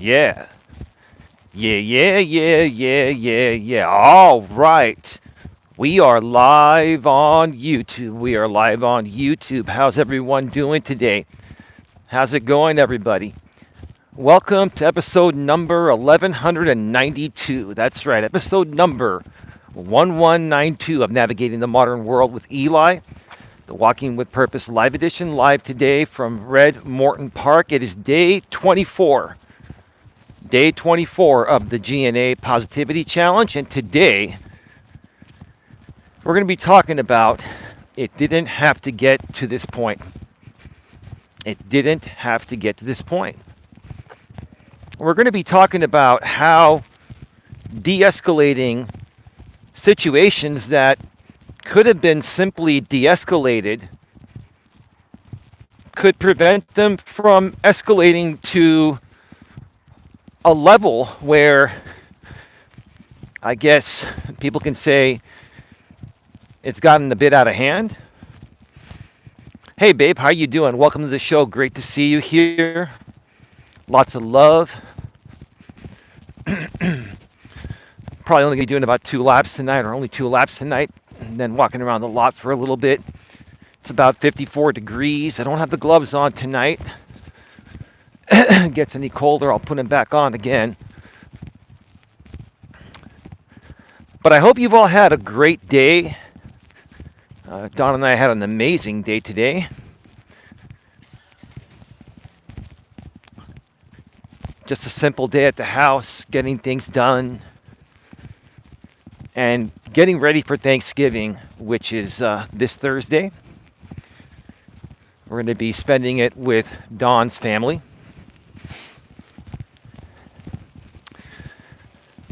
Yeah. Yeah. All right. We are live on YouTube. How's everyone doing today? How's it going, everybody? Welcome to episode number 1192. That's right, episode number 1192 of Navigating the Modern World with Eli, the Walking with Purpose live edition, live today from Red Morton Park. It is day 24. Day 24 of the GNA Positivity Challenge, and today we're going to be talking about it didn't have to get to this point. It didn't have to get to this point. We're going to be talking about how de-escalating situations that could have been simply de-escalated could prevent them from escalating to a level where I guess people can say it's gotten a bit out of hand. Hey babe, how you doing? Welcome to the show. Great to see you here. Lots of love. Probably only gonna be doing about 2 laps tonight, or only 2 laps tonight, and then walking around the lot for a little bit. It's about 54 degrees. I don't have the gloves on tonight. Gets any colder, I'll put them back on again. But I hope you've all had a great day. Don and I had an amazing day today. Just a simple day at the house, getting things done, and getting ready for Thanksgiving, which is this Thursday. We're going to be spending it with Don's family.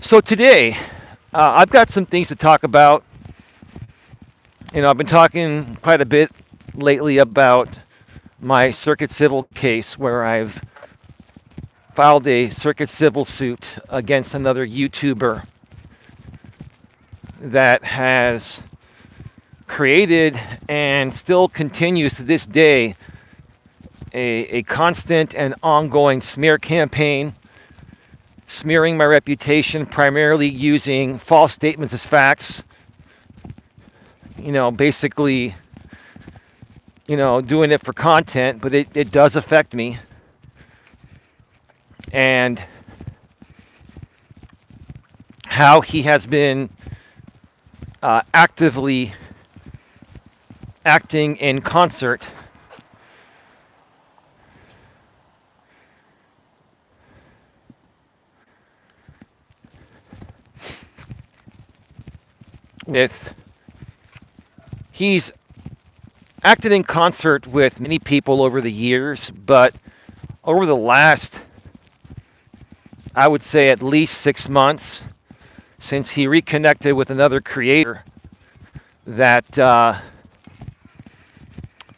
So today, I've got some things to talk about. You know, I've been talking quite a bit lately about my circuit civil case where I've filed a circuit civil suit against another YouTuber that has created and still continues to this day a constant and ongoing smear campaign, smearing my reputation, primarily using false statements as facts. You know, basically, doing it for content, but it does affect me. And how he has been actively acting in concert with he's acted in concert with many people over the years, but over the last, I would say, at least 6 months, since he reconnected with another creator that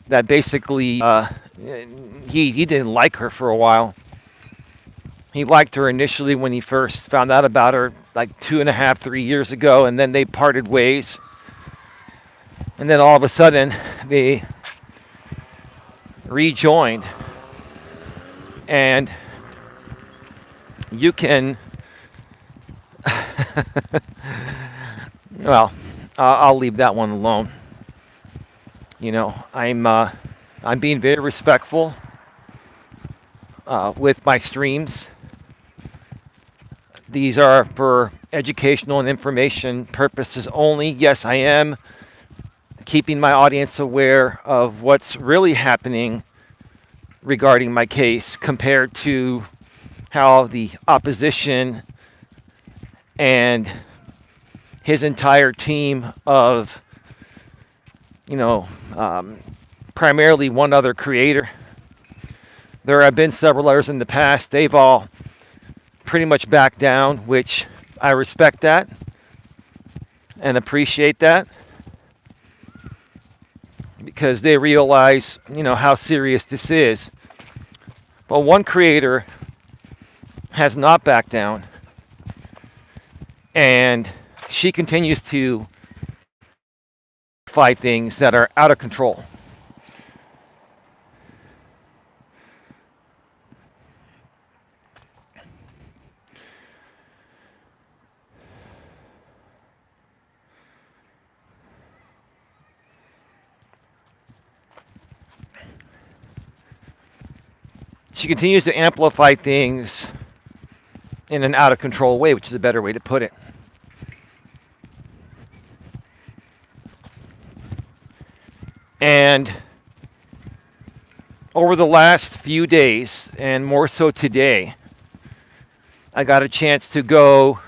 that basically he didn't like her for a while. He liked her initially when he first found out about her, like 2.5, 3 years ago, and then they parted ways. And then all of a sudden, they rejoined. And you can, well, I'll leave that one alone. You know, I'm being very respectful with my streams. These are for educational and information purposes only. Yes, I am keeping my audience aware of what's really happening regarding my case compared to how the opposition and his entire team of, primarily one other creator. There have been several others in the past. They've all pretty much backed down, which I respect that and appreciate that, because they realize, how serious this is. But one creator has not backed down, and she continues to fight things that are out of control. she continues to amplify things in an out of control way, which is a better way to put it. And over the last few days, and more so today, I got a chance to go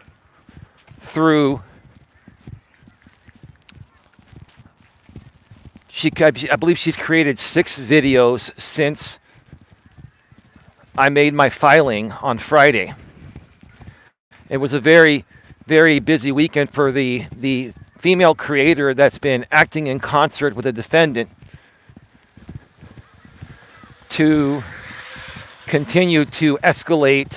through. I believe she's created 6 videos since I made my filing on Friday. It was a very, very busy weekend for the female creator that's been acting in concert with the defendant to continue to escalate,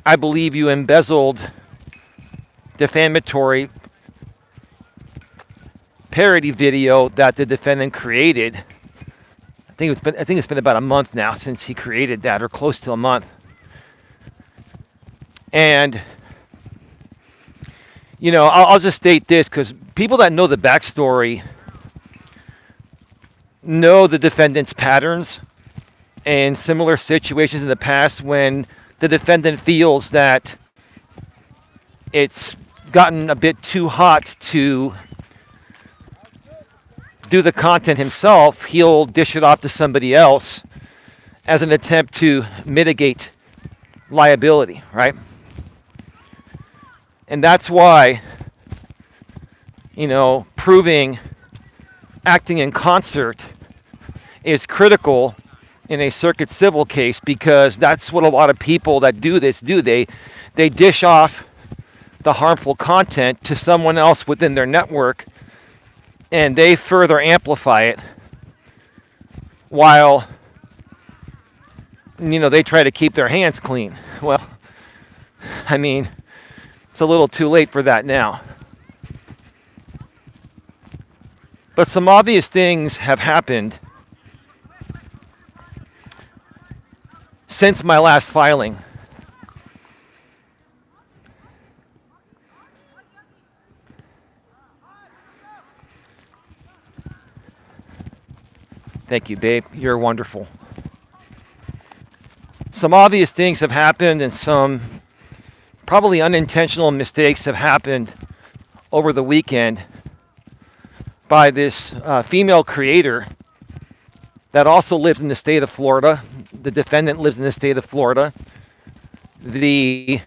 I believe you embezzled defamatory parody video that the defendant created. I think it's been about a month now since he created that, or close to a month. And I'll just state this, because people that know the backstory know the defendant's patterns and similar situations in the past when the defendant feels that it's gotten a bit too hot to do the content himself. He'll dish it off to somebody else as an attempt to mitigate liability, right? And that's why, proving acting in concert is critical in a circuit civil case, because that's what a lot of people that do this do. They dish off the harmful content to someone else within their network, and they further amplify it while, they try to keep their hands clean. Well, I mean, it's a little too late for that now. But some obvious things have happened since my last filing. Thank you, babe. You're wonderful. Some obvious things have happened, and some probably unintentional mistakes have happened over the weekend by this female creator that also lives in the state of Florida. The defendant lives in the state of Florida. This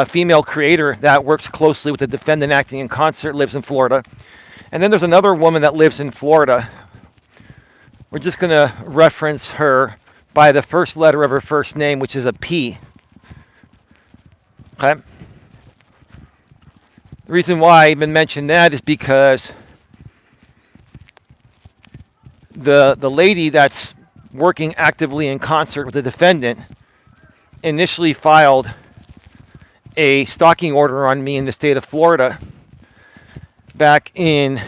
female creator that works closely with the defendant acting in concert lives in Florida. And then there's another woman that lives in Florida. We're just going to reference her by the first letter of her first name, which is a P. Okay? The reason why I even mention that is because the lady that's working actively in concert with the defendant initially filed a stalking order on me in the state of Florida back in,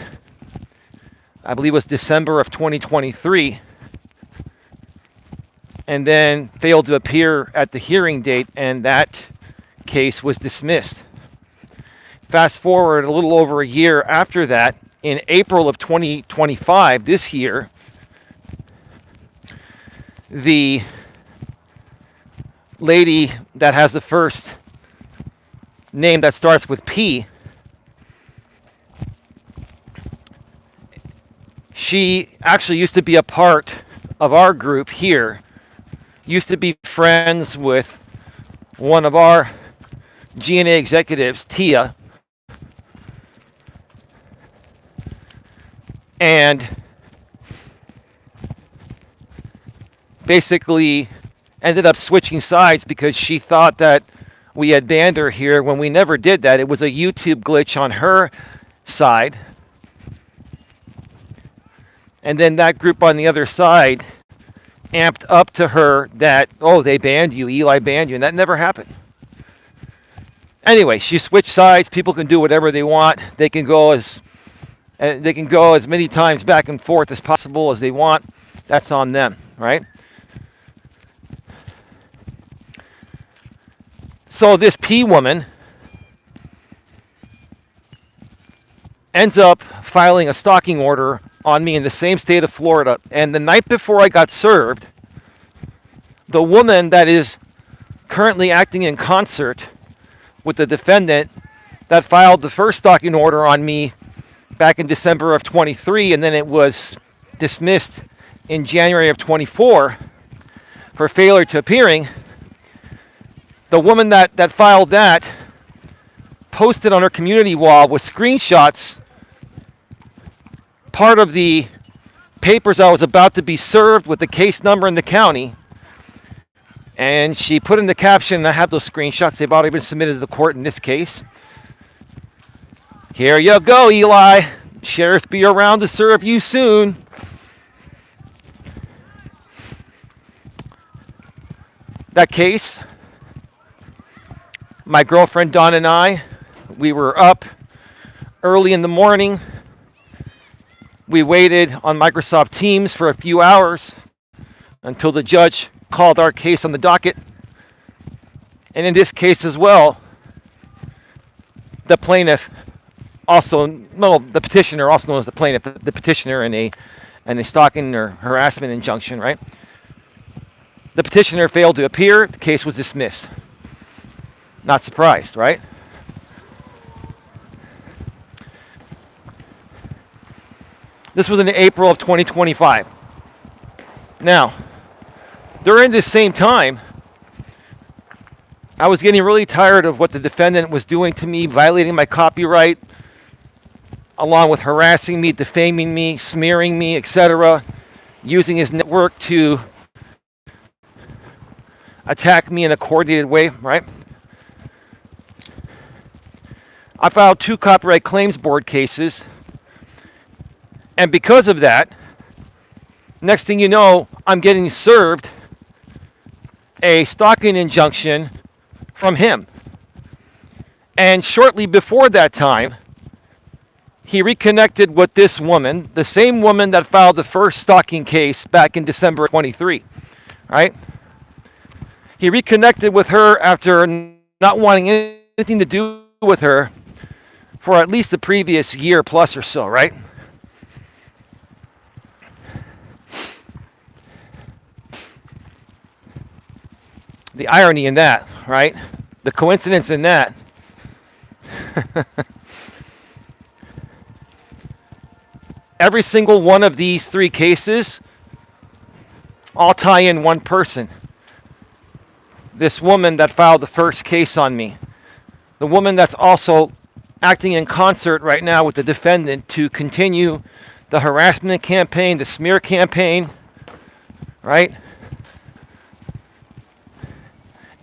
I believe it was December of 2023, and then failed to appear at the hearing date, and that case was dismissed. Fast forward a little over a year after that, in April of 2025, this year, the lady that has the first name that starts with P, she actually used to be a part of our group here, used to be friends with one of our GNA executives, Tia, and basically ended up switching sides because she thought that we had banned her here when we never did that. It was a YouTube glitch on her side. And then that group on the other side amped up to her that, oh, they banned you, Eli banned you, and that never happened. Anyway, she switched sides. People can do whatever they want. They can go as many times back and forth as possible as they want. That's on them, right? So this P woman ends up filing a stalking order on me in the same state of Florida. And the night before I got served, the woman that is currently acting in concert with the defendant that filed the first stalking order on me back in December of 23, and then it was dismissed in January of 24 for failure to appearing, the woman that filed that posted on her community wall with screenshots part of the papers I was about to be served with the case number in the county. And she put in the caption, and I have those screenshots, they've already been submitted to the court in this case. Here you go, Eli. Sheriff be around to serve you soon. That case, my girlfriend Dawn and I, we were up early in the morning. We waited on Microsoft Teams for a few hours until the judge called our case on the docket. And in this case as well, the plaintiff, the petitioner, also known as the plaintiff, the petitioner in a stalking or harassment injunction, right? The petitioner failed to appear, the case was dismissed. Not surprised, right? This was in April of 2025. Now, during this same time, I was getting really tired of what the defendant was doing to me, violating my copyright, along with harassing me, defaming me, smearing me, etc., using his network to attack me in a coordinated way, right? I filed 2 copyright claims board cases, and because of that, next thing you know, I'm getting served a stalking injunction from him. And shortly before that time, he reconnected with this woman, the same woman that filed the first stalking case back in December of 23, right? He reconnected with her after not wanting anything to do with her for at least the previous year plus or so, right? The irony in that, right? The coincidence in that. Every single one of these 3 cases all tie in one person. This woman that filed the first case on me. The woman that's also acting in concert right now with the defendant to continue the harassment campaign, the smear campaign, right?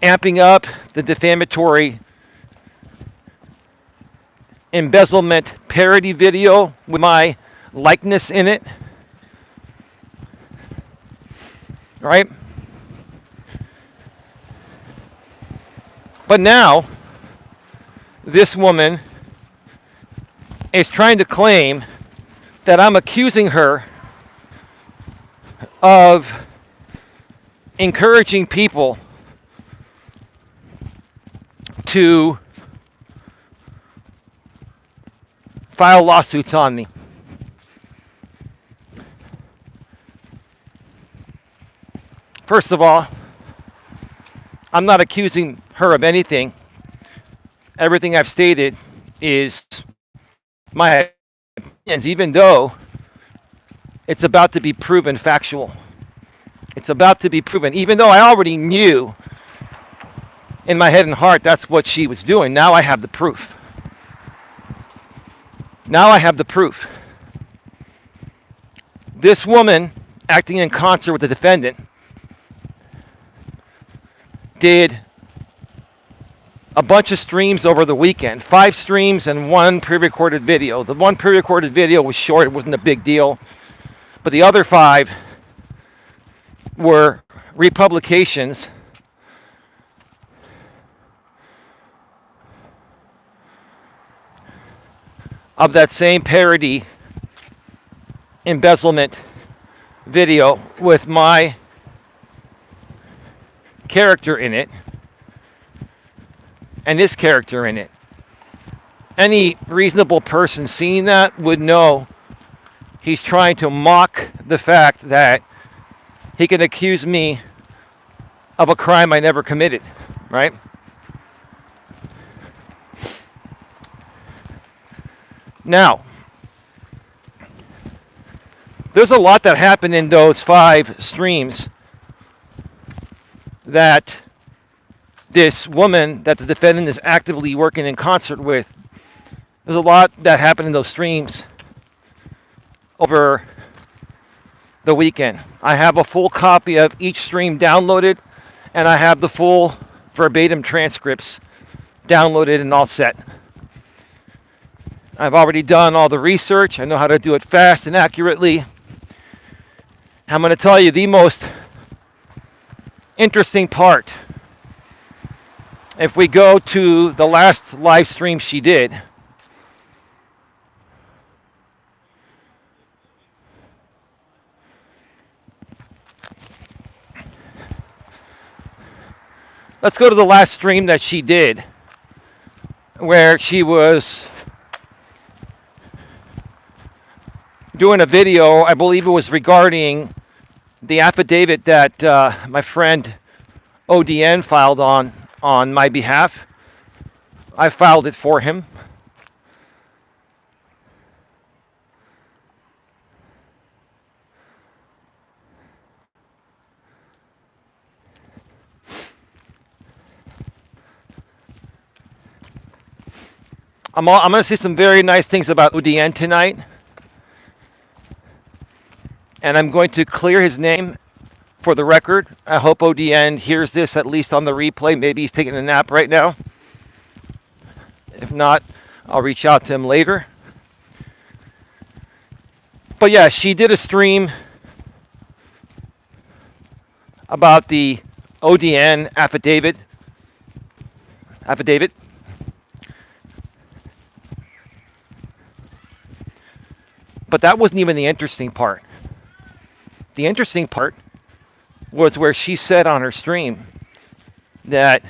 Amping up the defamatory embezzlement parody video with my likeness in it, right? But now, this woman is trying to claim that I'm accusing her of encouraging people to file lawsuits on me. First of all, I'm not accusing her of anything. Everything I've stated is my opinions, even though it's about to be proven factual. It's about to be proven, even though I already knew in my head and heart that's what she was doing. Now I have the proof. Now I have the proof. This woman, acting in concert with the defendant, did a bunch of streams over the weekend. 5 streams and 1 pre-recorded video. The 1 pre-recorded video was short, it wasn't a big deal. But the other 5 were republications of that same parody embezzlement video with my character in it and this character in it. Any reasonable person seeing that would know he's trying to mock the fact that he can accuse me of a crime I never committed, right? Now, there's a lot that happened in those 5 streams that this woman that the defendant is actively working in concert with. There's a lot that happened in those streams over the weekend. I have a full copy of each stream downloaded, and I have the full verbatim transcripts downloaded and all set. I've already done all the research. I know how to do it fast and accurately. I'm going to tell you the most interesting part. If we go to the last live stream she did, let's go to the last stream that she did, where she was doing a video. I believe it was regarding the affidavit that my friend ODN filed on my behalf. I filed it for him. I'm going to say some very nice things about ODN tonight. And I'm going to clear his name for the record. I hope ODN hears this at least on the replay. Maybe he's taking a nap right now. If not, I'll reach out to him later. But yeah, she did a stream about the ODN affidavit. But that wasn't even the interesting part. The interesting part was where she said on her stream that,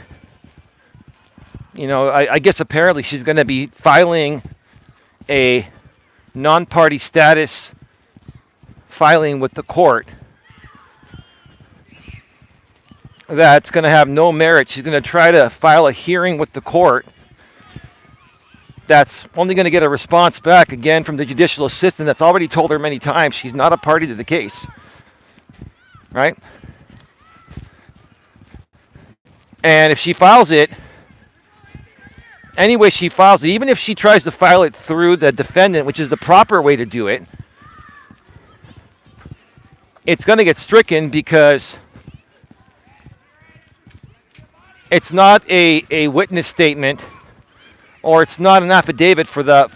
you know, I guess apparently she's going to be filing a non-party status filing with the court that's going to have no merit. She's going to try to file a hearing with the court that's only going to get a response back again from the judicial assistant that's already told her many times she's not a party to the case. Right? And if she files it, any way she files it, even if she tries to file it through the defendant, which is the proper way to do it, it's going to get stricken because it's not a witness statement, or it's not an affidavit for the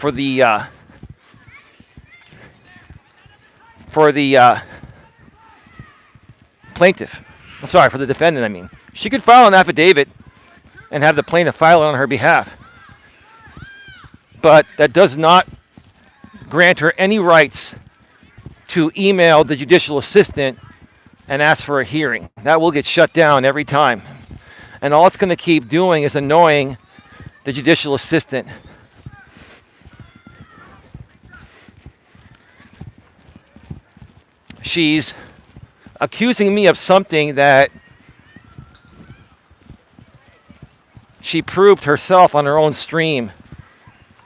plaintiff. Sorry, for the defendant, I mean. She could file an affidavit and have the plaintiff file it on her behalf. But that does not grant her any rights to email the judicial assistant and ask for a hearing. That will get shut down every time. And all it's going to keep doing is annoying the judicial assistant. She's accusing me of something that she proved herself on her own stream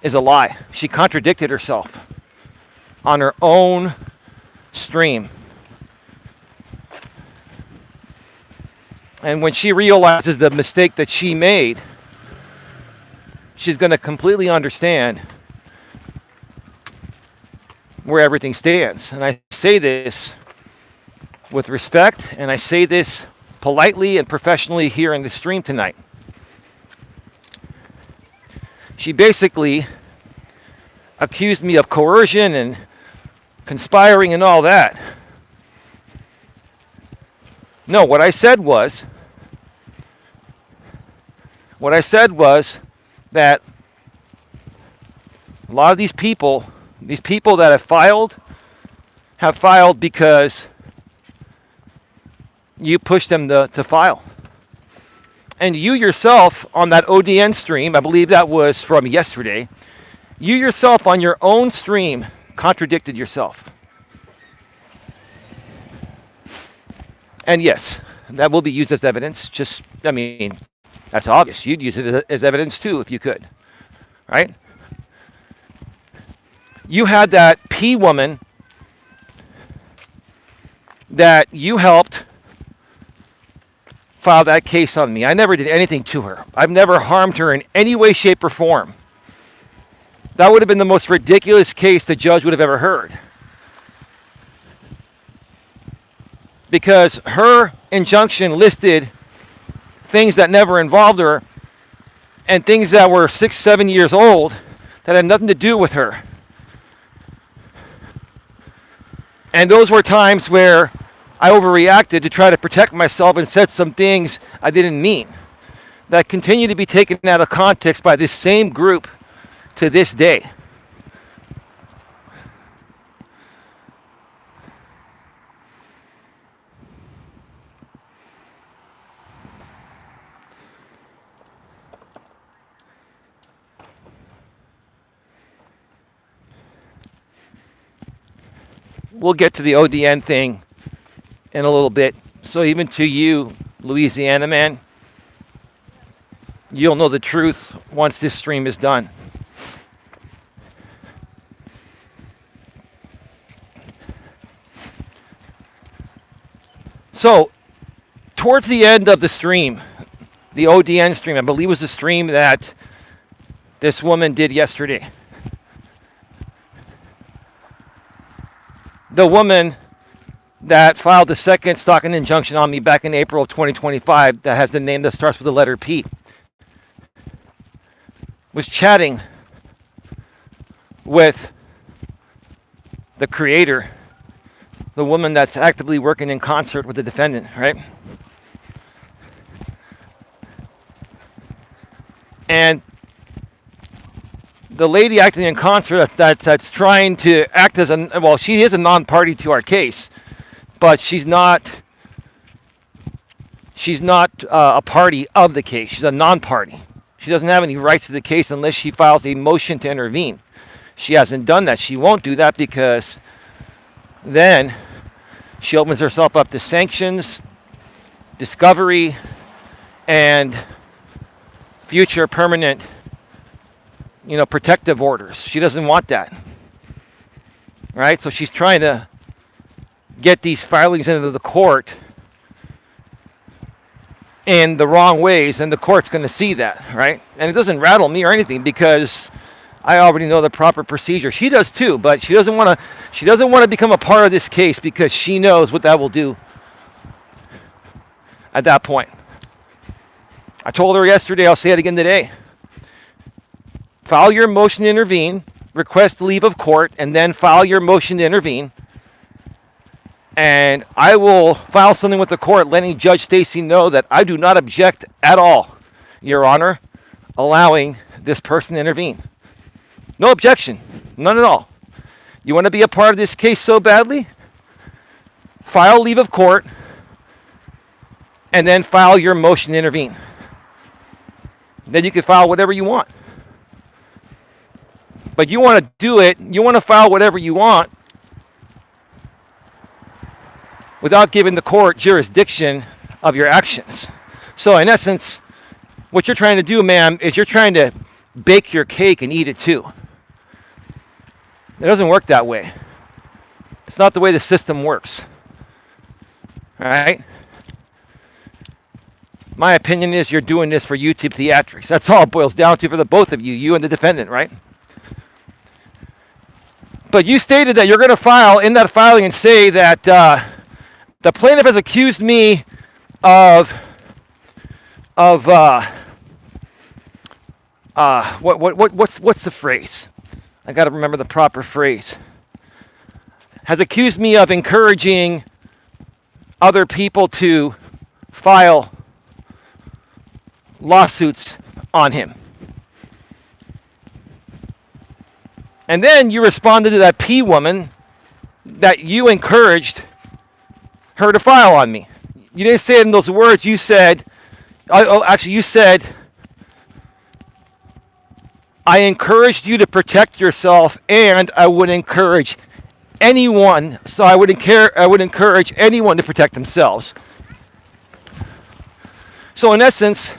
is a lie. She contradicted herself on her own stream. And when she realizes the mistake that she made, she's going to completely understand where everything stands. And I say this with respect, and I say this politely and professionally here in the stream tonight. She basically accused me of coercion and conspiring and all that. No, what I said was that a lot of these people that have filed because you pushed them to file. And you yourself on that ODN stream, I believe that was from yesterday, You yourself on your own stream contradicted yourself. And yes, that will be used as evidence. That's obvious. You'd use it as evidence too if you could, right? You had that P woman that you helped file that case on me. I never did anything to her. I've never harmed her in any way, shape, or form. That would have been the most ridiculous case the judge would have ever heard. Because her injunction listed things that never involved her and things that were 6, 7 years old that had nothing to do with her. And those were times where I overreacted to try to protect myself and said some things I didn't mean that continue to be taken out of context by this same group to this day. We'll get to the ODN thing in a little bit. So even to you, Louisiana man, you'll know the truth once this stream is done. So, towards the end of the stream, the ODN stream, I believe was the stream that this woman did yesterday. The woman that filed the second stalking injunction on me back in April of 2025 that has the name that starts with the letter P was chatting with the creator, the woman that's actively working in concert with the defendant, right? And the lady acting in concert that's trying to act as she is a non-party to our case, but she's not a party of the case. She's a non-party. She doesn't have any rights to the case unless she files a motion to intervene. She hasn't done that. She won't do that because then she opens herself up to sanctions, discovery, and future permanent, protective orders. She doesn't want that, right? So she's trying to get these filings into the court in the wrong ways, and the court's going to see that, right? And it doesn't rattle me or anything because I already know the proper procedure. She does too, but she doesn't want to become a part of this case because she knows what that will do at that point. I told her yesterday, I'll say it again today. File your motion to intervene, request leave of court, and then file your motion to intervene. And I will file something with the court letting Judge Stacy know that I do not object at all, Your Honor, allowing this person to intervene. No objection. None at all. You want to be a part of this case so badly? File leave of court, and then file your motion to intervene. Then you can file whatever you want. But you want to do it, you want to file whatever you want without giving the court jurisdiction of your actions. So in essence, what you're trying to do, ma'am, is you're trying to bake your cake and eat it too. It doesn't work that way. It's not the way the system works. All right? My opinion is you're doing this for YouTube theatrics. That's all it boils down to for the both of you, you and the defendant, right? But you stated that you're going to file in that filing and say that the plaintiff has accused me of what's the phrase? I got to remember the proper phrase. Has accused me of encouraging other people to file lawsuits on him. And then you responded to that P woman that you encouraged her to file on me. You didn't say it in those words. You said, you said, I encouraged you to protect yourself, and I would encourage anyone. So I would encourage anyone to protect themselves. So in essence,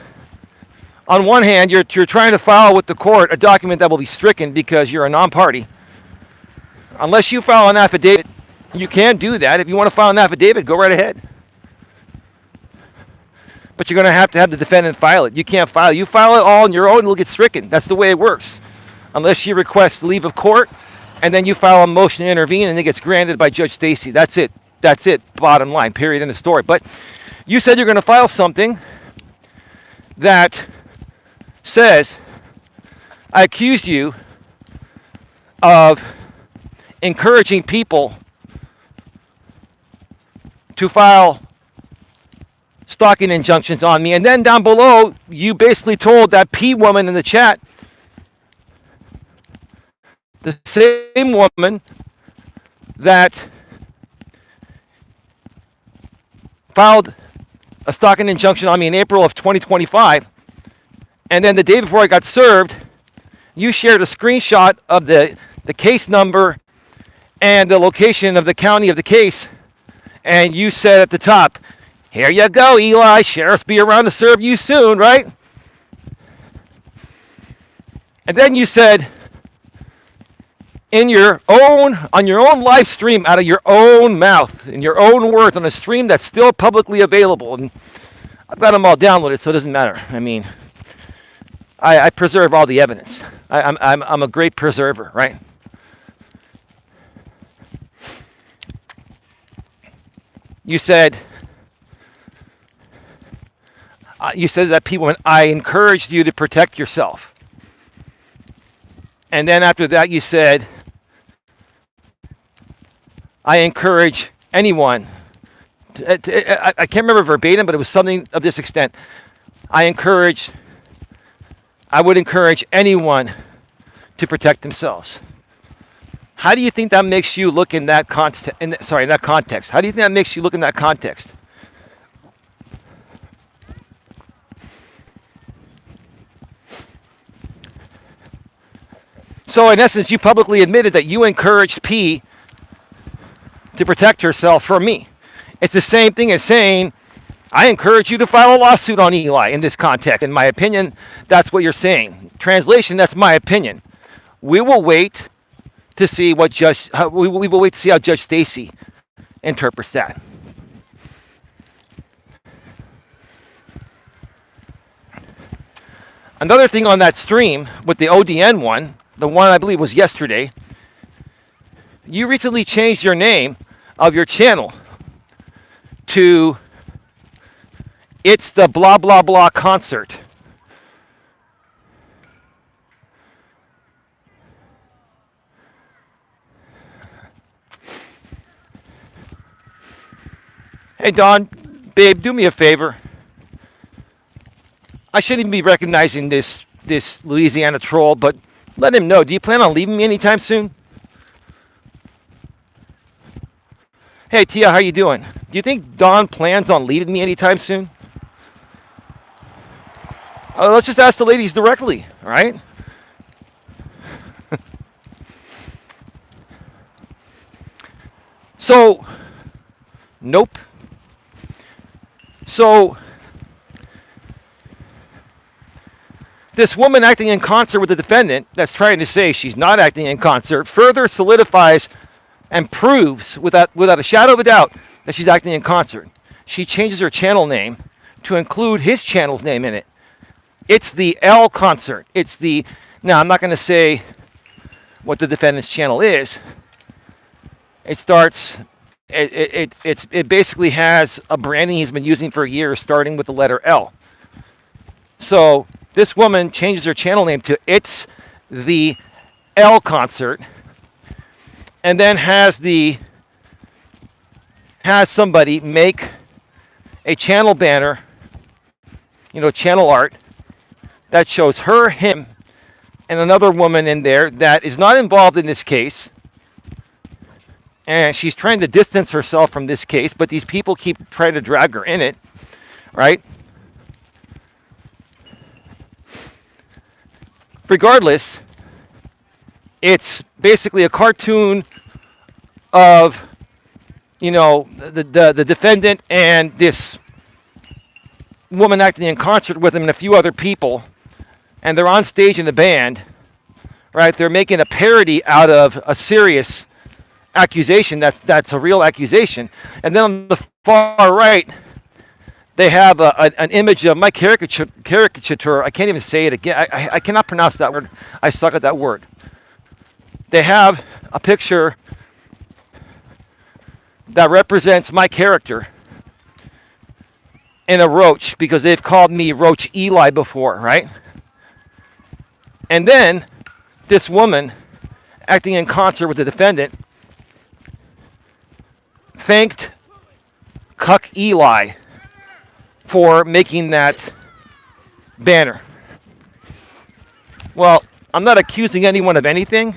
on one hand, you're trying to file with the court a document that will be stricken because you're a non-party. Unless you file an affidavit, you can do that. If you want to file an affidavit, go right ahead. But you're going to have the defendant file it. You can't file it. You file it all on your own, it'll get stricken. That's the way it works. Unless you request leave of court, and then you file a motion to intervene, and it gets granted by Judge Stacy. That's it. That's it. Bottom line. Period. End of story. But you said you're going to file something that says, I accused you of encouraging people to file stalking injunctions on me. And then down below, you basically told that P woman in the chat, the same woman that filed a stalking injunction on me in April of 2025, and then the day before I got served, you shared a screenshot of the case number and the location of the county of the case, and you said at the top, here you go, Eli, sheriffs be around to serve you soon, right? And then you said, on your own live stream, out of your own mouth, in your own words, on a stream that's still publicly available, and I've got them all downloaded, so it doesn't matter. I mean, I preserve all the evidence. I'm a great preserver, right? You said that people, when I encouraged you to protect yourself. And then after that, you said, I encourage anyone. I can't remember verbatim, but it was something of this extent. I would encourage anyone to protect themselves. How do you think that makes you look in that context? How do you think that makes you look in that context? So in essence, you publicly admitted that you encouraged P to protect herself from me. It's the same thing as saying, I encourage you to file a lawsuit on Eli in this context. In my opinion, that's what you're saying. Translation, that's my opinion. We will wait to see what we will wait to see how Judge Stacy interprets that. Another thing on that stream with the ODN one, the one I believe was yesterday, you recently changed your name of your channel to It's the Blah Blah Blah Concert. Hey Don, babe, do me a favor. I shouldn't even be recognizing this Louisiana troll, but let him know. Do you plan on leaving me anytime soon? Hey Tia, how you doing? Do you think Don plans on leaving me anytime soon? Let's just ask the ladies directly, all right? So, nope. So, this woman acting in concert with the defendant that's trying to say she's not acting in concert further solidifies and proves without a shadow of a doubt that she's acting in concert. She changes her channel name to include his channel's name in it. It's the L Concert. Now I'm not going to say what the defendant's channel is. It basically has a branding he's been using for years, starting with the letter L. So this woman changes her channel name to It's the L Concert, and then has somebody make a channel banner, channel art that shows her, him, and another woman in there that is not involved in this case. And she's trying to distance herself from this case, but these people keep trying to drag her in it, right? Regardless, it's basically a cartoon of, the defendant and this woman acting in concert with him and a few other people, and they're on stage in the band, right? They're making a parody out of a serious accusation that's a real accusation. And then on the far right, they have an image of my caricature. I can't even say it again. I cannot pronounce that word. I suck at that word. They have a picture that represents my character in a roach, because they've called me Roach Eli before, right? And then this woman acting in concert with the defendant thanked Cuck Eli for making that banner. Well, I'm not accusing anyone of anything,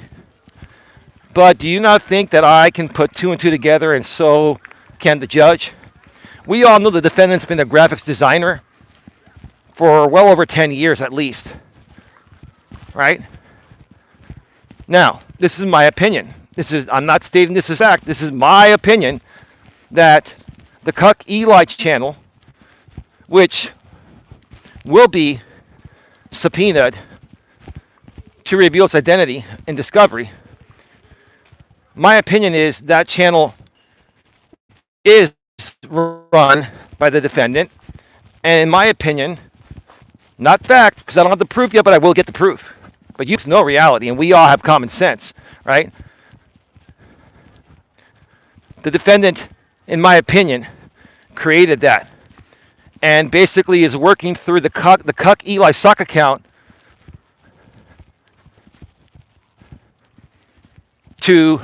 but do you not think that I can put two and two together, and so can the judge? We all know the defendant's been a graphics designer for well over 10 years at least, right? Now, this is my opinion. I'm not stating this as fact. This is my opinion that the Cuck Eli channel, which will be subpoenaed to reveal its identity in discovery, my opinion is that channel is run by the defendant. And in my opinion, not fact, because I don't have the proof yet, but I will get the proof. But you know reality, and we all have common sense, right? The defendant, in my opinion, created that, and basically is working through the Cuck Eli sock account to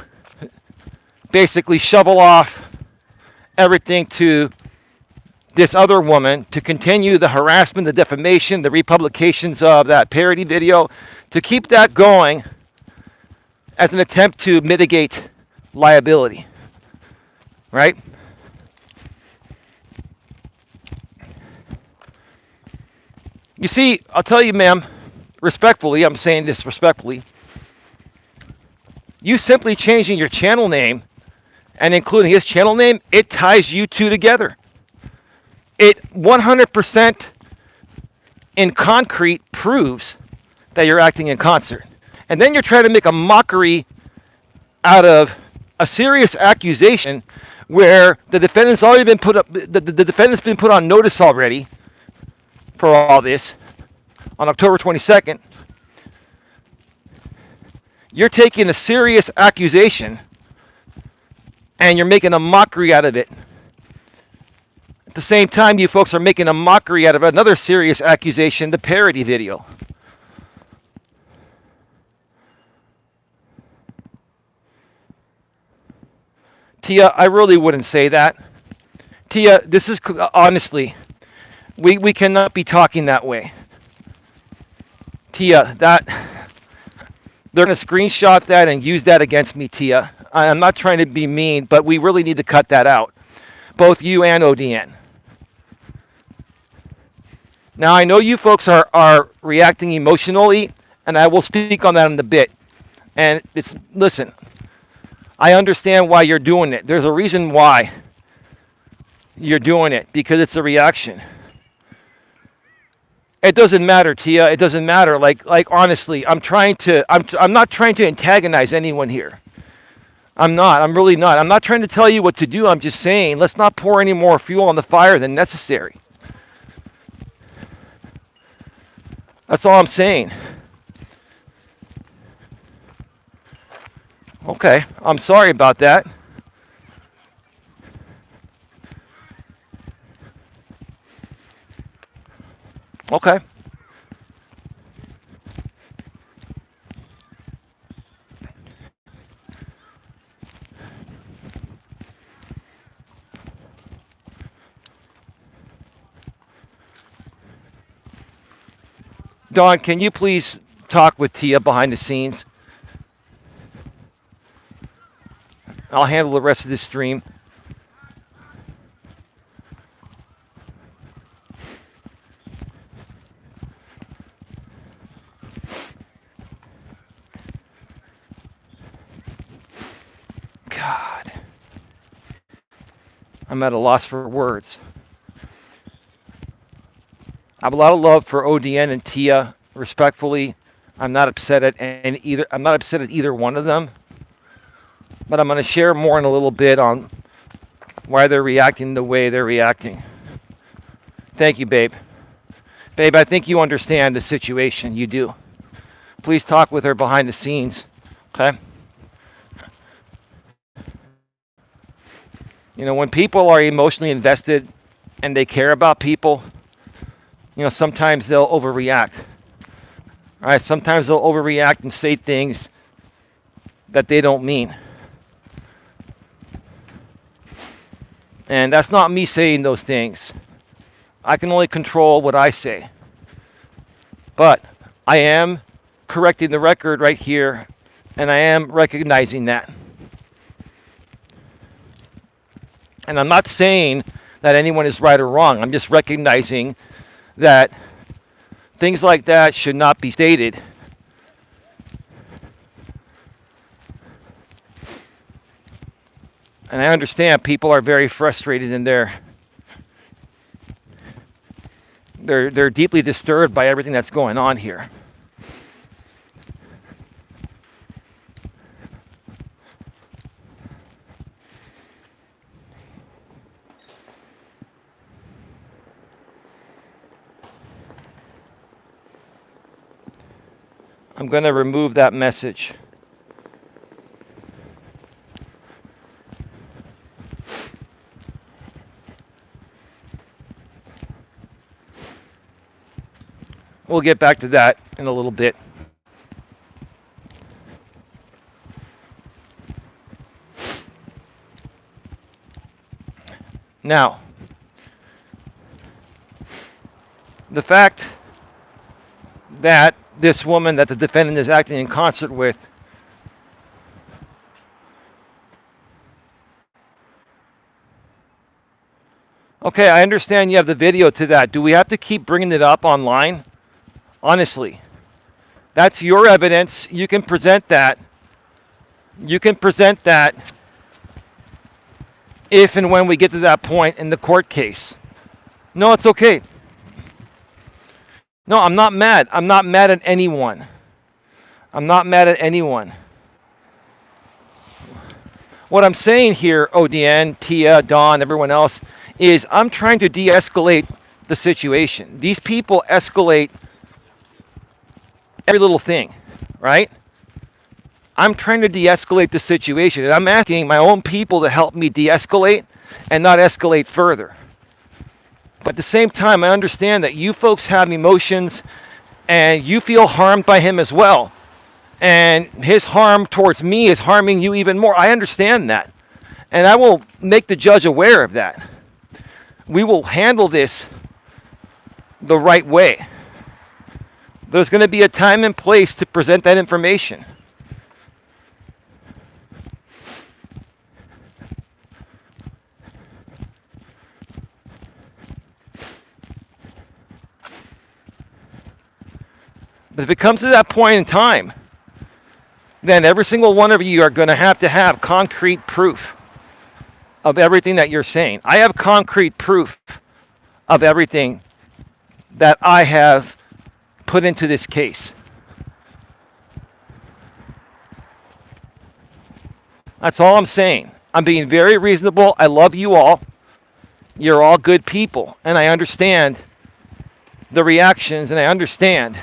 basically shovel off everything to this other woman, to continue the harassment, the defamation, the republications of that parody video, to keep that going as an attempt to mitigate liability, right? You see, I'll tell you, ma'am, respectfully, I'm saying this respectfully, you simply changing your channel name and including his channel name, it ties you two together. It 100% in concrete proves that you're acting in concert. And then you're trying to make a mockery out of a serious accusation where the defendant's already been put up, the defendant's been put on notice already for all this on October 22nd. You're taking a serious accusation and you're making a mockery out of it. At the same time, you folks are making a mockery out of another serious accusation, the parody video. Tia, I really wouldn't say that. Tia, this is honestly, we cannot be talking that way. Tia, they're going to screenshot that and use that against me, Tia. I'm not trying to be mean, but we really need to cut that out. Both you and ODN. Now, I know you folks are reacting emotionally, and I will speak on that in a bit. And listen, I understand why you're doing it. There's a reason why you're doing it, because it's a reaction. It doesn't matter, Tia. It doesn't matter. Like honestly, I'm not trying to antagonize anyone here. I'm not. I'm really not. I'm not trying to tell you what to do. I'm just saying, let's not pour any more fuel on the fire than necessary. That's all I'm saying. Okay, I'm sorry about that. Okay. Dawn, can you please talk with Tia behind the scenes? I'll handle the rest of this stream. I'm at a loss for words. I have a lot of love for ODN and Tia. Respectfully, I'm not upset at either. I'm not upset at either one of them. But I'm going to share more in a little bit on why they're reacting the way they're reacting. Thank you, babe. Babe, I think you understand the situation. You do. Please talk with her behind the scenes, okay? You know, when people are emotionally invested and they care about people, you know, sometimes they'll overreact. All right, sometimes they'll overreact and say things that they don't mean. And that's not me saying those things. I can only control what I say. But I am correcting the record right here, and I am recognizing that. And I'm not saying that anyone is right or wrong. I'm just recognizing that things like that should not be stated. And I understand people are very frustrated and they're deeply disturbed by everything that's going on here. I'm going to remove that message. We'll get back to that in a little bit. Now, the fact that this woman that the defendant is acting in concert with okay, I understand you have the video to that. Do we have to keep bringing it up online? Honestly, that's your evidence. You can present that. You can present that if and when we get to that point in the court case. No, it's okay. No, I'm not mad. I'm not mad at anyone. I'm not mad at anyone. What I'm saying here, ODN, Tia, Dawn, everyone else, is I'm trying to de-escalate the situation. These people escalate every little thing, right? I'm trying to de-escalate the situation, and I'm asking my own people to help me de-escalate and not escalate further. But at the same time, I understand that you folks have emotions and you feel harmed by him as well. And his harm towards me is harming you even more. I understand that. And I will make the judge aware of that. We will handle this the right way. There's going to be a time and place to present that information. But if it comes to that point in time, then every single one of you are going to have concrete proof of everything that you're saying. I have concrete proof of everything that I have put into this case. That's all I'm saying. I'm being very reasonable. I love you all. You're all good people. And I understand the reactions, and I understand.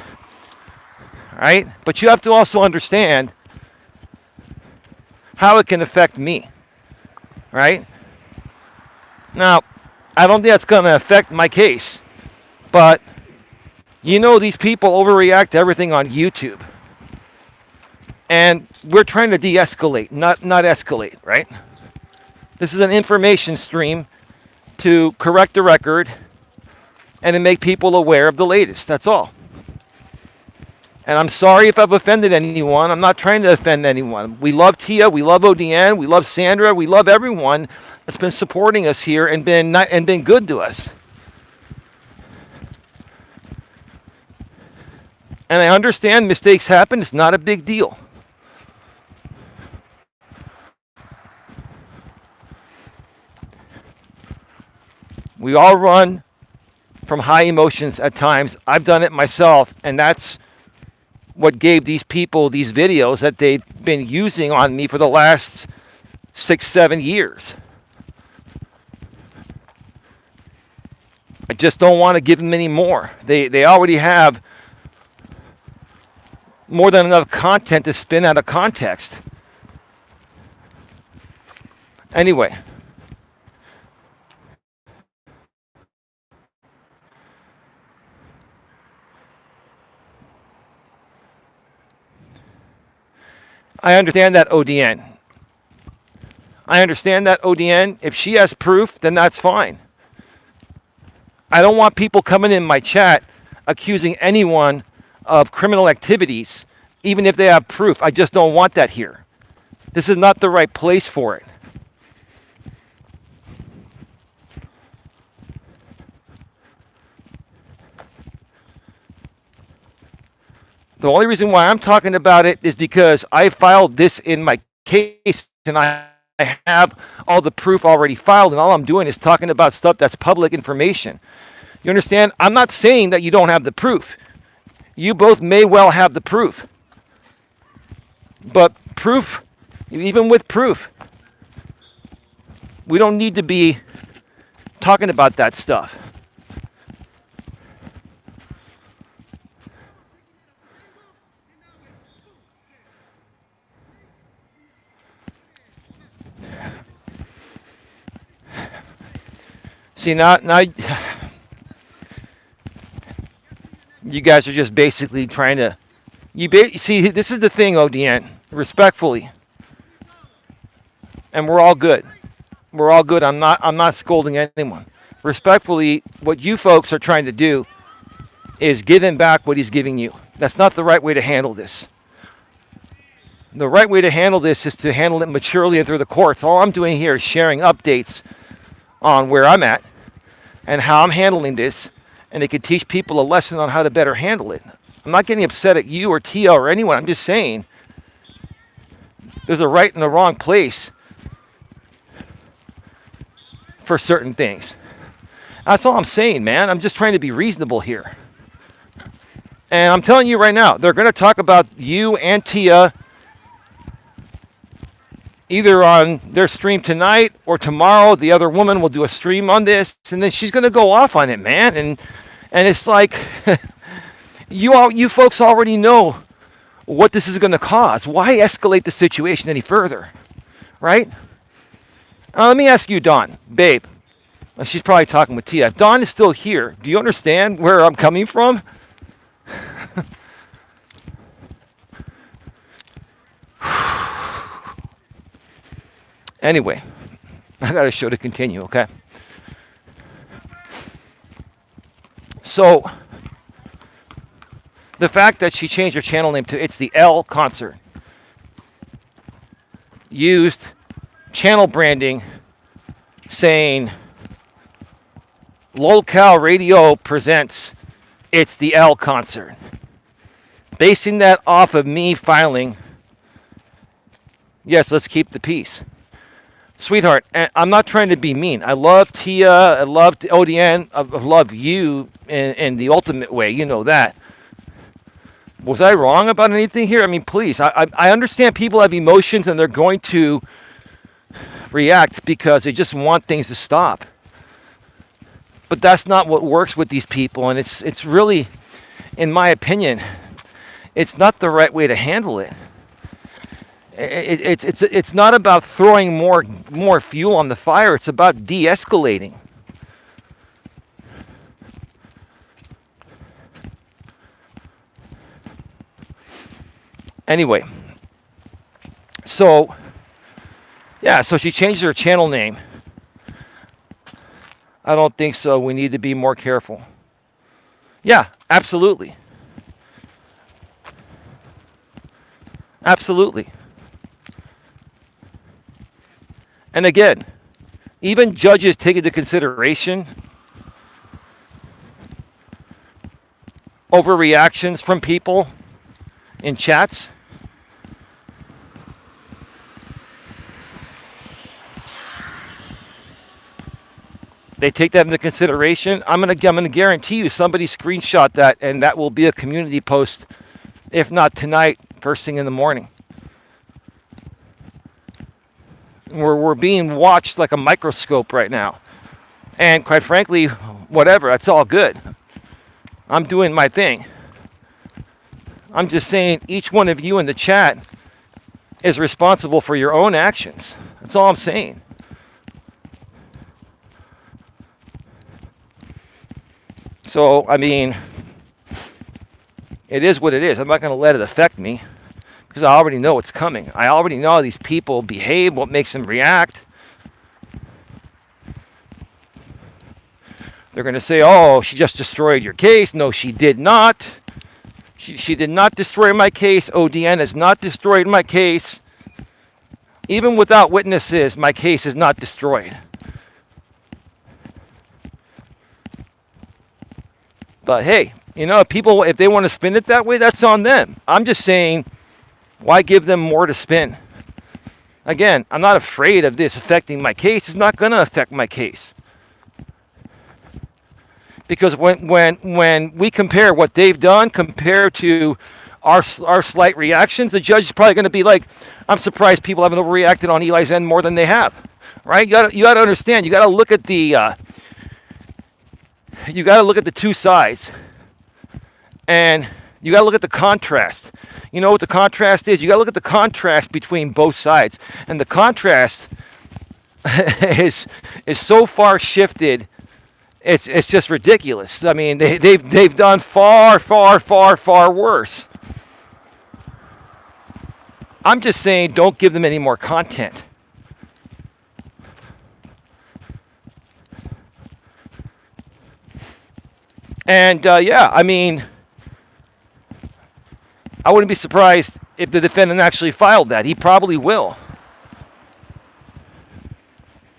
Right? But you have to also understand how it can affect me. Right? Now, I don't think that's going to affect my case. But, you know, these people overreact to everything on YouTube. And we're trying to de-escalate, not escalate, right? This is an information stream to correct the record and to make people aware of the latest. That's all. And I'm sorry if I've offended anyone. I'm not trying to offend anyone. We love Tia. We love ODN. We love Sandra. We love everyone that's been supporting us here and been good to us. And I understand mistakes happen. It's not a big deal. We all run from high emotions at times. I've done it myself, and that's what gave these people these videos that they've been using on me for the last 6, 7 years. I just don't want to give them any more. They already have more than enough content to spin out of context. Anyway. I understand that, ODN. I understand that, ODN. If she has proof, then that's fine. I don't want people coming in my chat accusing anyone of criminal activities, even if they have proof. I just don't want that here. This is not the right place for it. The only reason why I'm talking about it is because I filed this in my case, and I have all the proof already filed, and all I'm doing is talking about stuff that's public information. You understand? I'm not saying that you don't have the proof. You both may well have the proof. But proof, even with proof, we don't need to be talking about that stuff. See, now you guys are just basically trying to. See, this is the thing, ODN. Respectfully, and we're all good. We're all good. I'm not scolding anyone. Respectfully, what you folks are trying to do is give him back what he's giving you. That's not the right way to handle this. The right way to handle this is to handle it maturely through the courts. All I'm doing here is sharing updates on where I'm at and how I'm handling this, and it could teach people a lesson on how to better handle it. I'm not getting upset at you or Tia or anyone. I'm just saying there's a right and a wrong place for certain things. That's all I'm saying, man. I'm just trying to be reasonable here. And I'm telling you right now, they're going to talk about you and Tia either on their stream tonight or tomorrow. The other woman will do a stream on this, and then she's going to go off on it, man. And it's like you folks already know what this is going to cause. Why escalate the situation any further, right? Let me ask you, Dawn, babe. She's probably talking with Tia. If Dawn is still here, do you understand where I'm coming from? Anyway, I got a show to continue, okay? So, the fact that she changed her channel name to It's the L Concert, used channel branding saying LolCal Radio presents It's the L Concert, basing that off of me filing, yes, let's keep the peace. Sweetheart, I'm not trying to be mean. I love Tia. I love ODN. I love you in the ultimate way. You know that. Was I wrong about anything here? I mean, please. I understand people have emotions and they're going to react because they just want things to stop. But that's not what works with these people. And it's really, in my opinion, it's not the right way to handle it. It's not about throwing more fuel on the fire. It's about de-escalating. Anyway, so she changed her channel name. I don't think so. We need to be more careful. Yeah, absolutely. Absolutely. And again, even judges take into consideration overreactions from people in chats. They take that into consideration. I'm gonna guarantee you somebody screenshot that, and that will be a community post, if not tonight, first thing in the morning. We're being watched like a microscope right now. And quite frankly, whatever, that's all good. I'm doing my thing. I'm just saying each one of you in the chat is responsible for your own actions. That's all I'm saying. So, I mean, it is what it is. I'm not going to let it affect me because I already know what's coming. I already know how these people behave, what makes them react. They're going to say, oh, she just destroyed your case. No, she did not. She did not destroy my case. ODN has not destroyed my case. Even without witnesses, my case is not destroyed. But hey, you know, people, if they want to spin it that way, that's on them. I'm just saying, why give them more to spin? Again, I'm not afraid of this affecting my case. It's not going to affect my case. Because when we compare what they've done compared to our slight reactions, the judge is probably going to be like, I'm surprised people haven't overreacted on Eli's end more than they have. Right? You got to understand. You got to look at the two sides, and you got to look at the contrast. You know what the contrast is? You got to look at the contrast between both sides, and the contrast is so far shifted. It's just ridiculous. I mean, they've done far worse. I'm just saying, don't give them any more content. And yeah, I mean, I wouldn't be surprised if the defendant actually filed that. He probably will.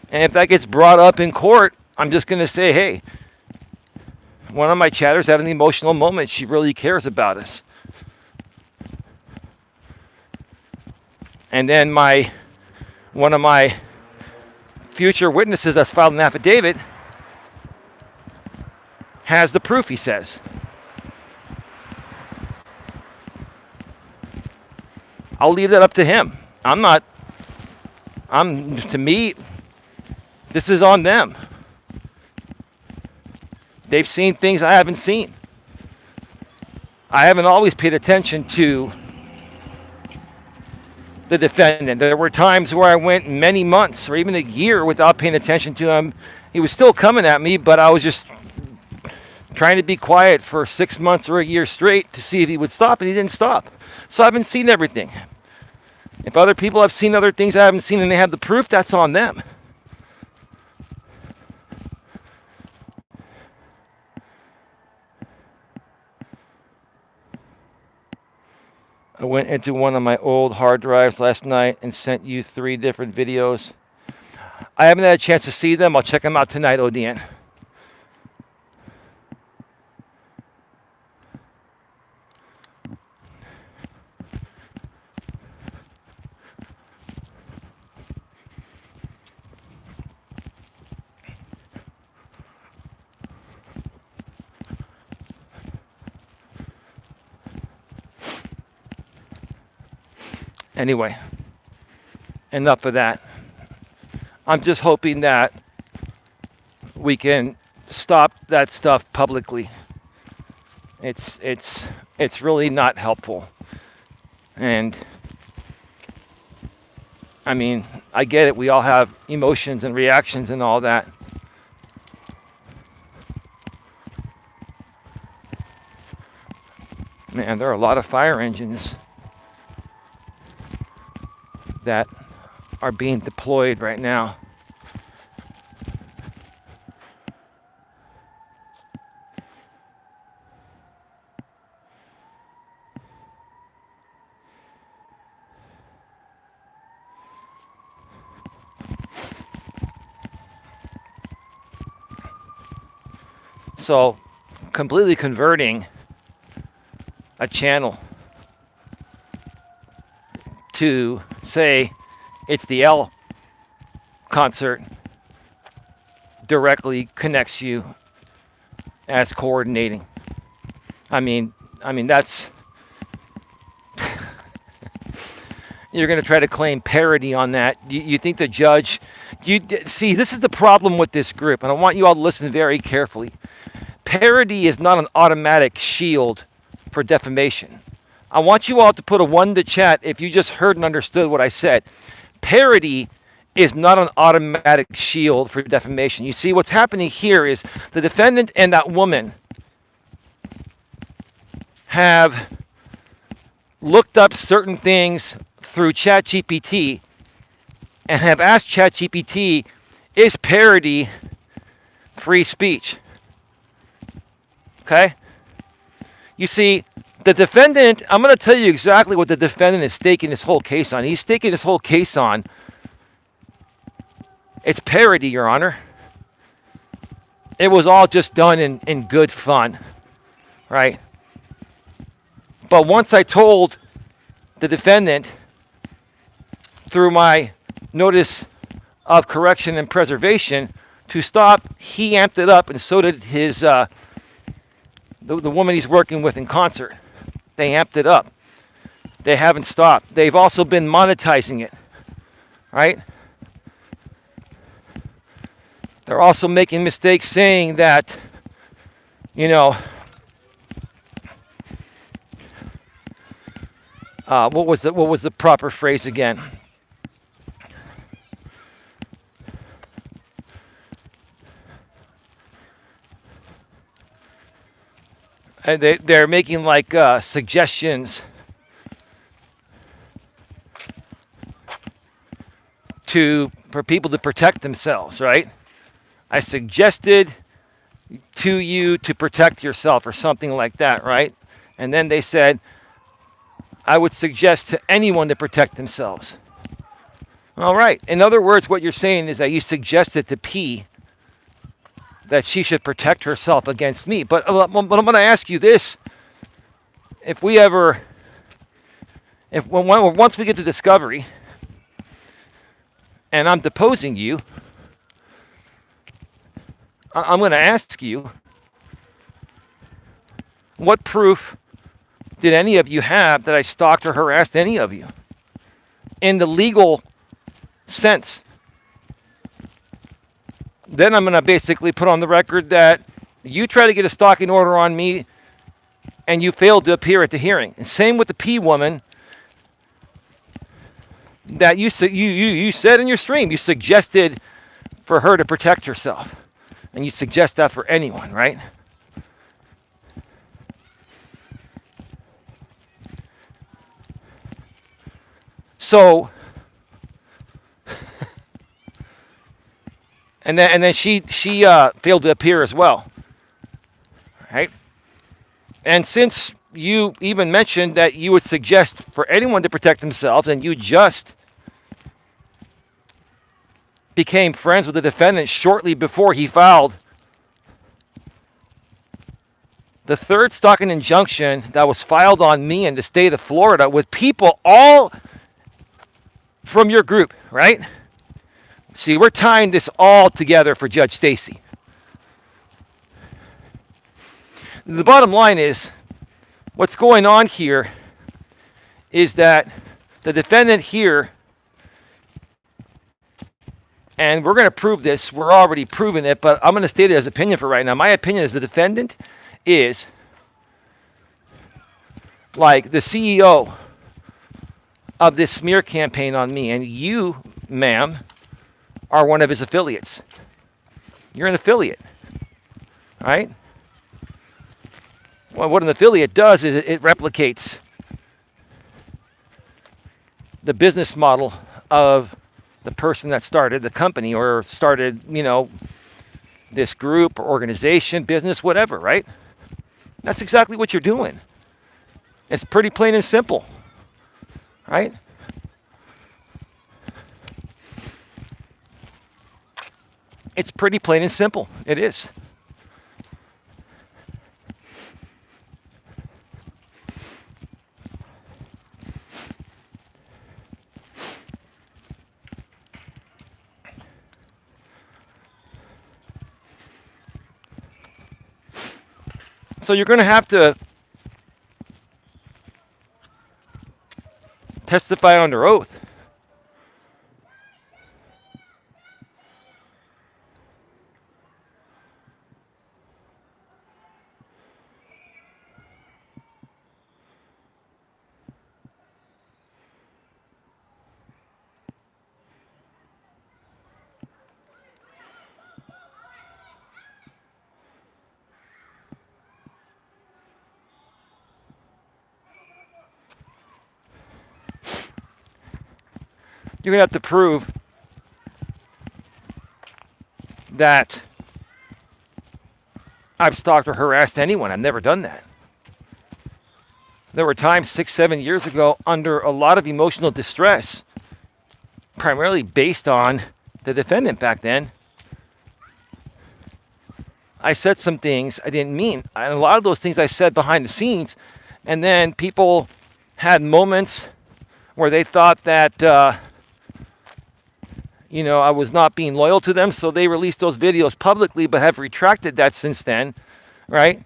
And if that gets brought up in court, I'm just going to say, hey, one of my chatters had an emotional moment. She really cares about us. And then one of my future witnesses that's filed an affidavit has the proof, he says. I'll leave that up to him. To me, this is on them. They've seen things I haven't seen. I haven't always paid attention to the defendant. There were times where I went many months or even a year without paying attention to him. He was still coming at me, but I was just trying to be quiet for 6 months or a year straight to see if he would stop, and he didn't stop. So I haven't seen everything. If other people have seen other things I haven't seen and they have the proof, that's on them. I went into one of my old hard drives last night and sent you 3 different videos. I haven't had a chance to see them. I'll check them out tonight, ODN. Anyway, enough of that. I'm just hoping that we can stop that stuff publicly. It's really not helpful. And I mean, I get it. We all have emotions and reactions and all that. Man, there are a lot of fire engines that are being deployed right now. So, completely converting a channel to say it's the L concert directly connects you as coordinating. I mean that's you're going to try to claim parity on that. You think the judge? See, this is the problem with this group, and I want you all to listen very carefully. Parity is not an automatic shield for defamation. I want you all to put a 1 in the chat if you just heard and understood what I said. Parity is not an automatic shield for defamation. You see, what's happening here is the defendant and that woman have looked up certain things through ChatGPT and have asked ChatGPT, is parody free speech? Okay? You see, the defendant, I'm going to tell you exactly what the defendant is staking this whole case on. He's staking this whole case on, it's parody, Your Honor. It was all just done in good fun, right? But once I told the defendant, through my notice of correction and preservation, to stop, he amped it up, and so did his the woman he's working with in concert. They amped it up. They haven't stopped. They've also been monetizing it, right? They're also making mistakes saying that, you know, what was the proper phrase again? And they're making like suggestions for people to protect themselves, right? I suggested to you to protect yourself or something like that, right? And then they said, I would suggest to anyone to protect themselves. All right. In other words, what you're saying is that you suggested to P that she should protect herself against me. But I'm going to ask you this. Once we get to discovery and I'm deposing you, I'm going to ask you, what proof did any of you have that I stalked or harassed any of you? In the legal sense. Then I'm going to basically put on the record that you try to get a stalking order on me and you failed to appear at the hearing. And same with the P woman that you said in your stream, you suggested for her to protect herself. And you suggest that for anyone, right? So, and then she failed to appear as well, right? And since you even mentioned that you would suggest for anyone to protect themselves, and you just became friends with the defendant shortly before he filed the third stalking injunction that was filed on me in the state of Florida with people all from your group, right? See, we're tying this all together for Judge Stacy. The bottom line is, what's going on here is that the defendant here, and we're going to prove this, we're already proving it, but I'm going to state it as opinion for right now. My opinion is the defendant is like the CEO of this smear campaign on me, and you, ma'am, are one of his affiliates. You're an affiliate, right? Well, what an affiliate does is it replicates the business model of the person that started the company or started, you know, this group or organization, business, whatever, right? That's exactly what you're doing. It's pretty plain and simple, right? It's pretty plain and simple. It is. So you're going to have to testify under oath. You're going to have to prove that I've stalked or harassed anyone. I've never done that. There were times 6, 7 years ago under a lot of emotional distress, primarily based on the defendant back then. I said some things I didn't mean. And a lot of those things I said behind the scenes, and then people had moments where they thought that I was not being loyal to them, so they released those videos publicly, but have retracted that since then, right?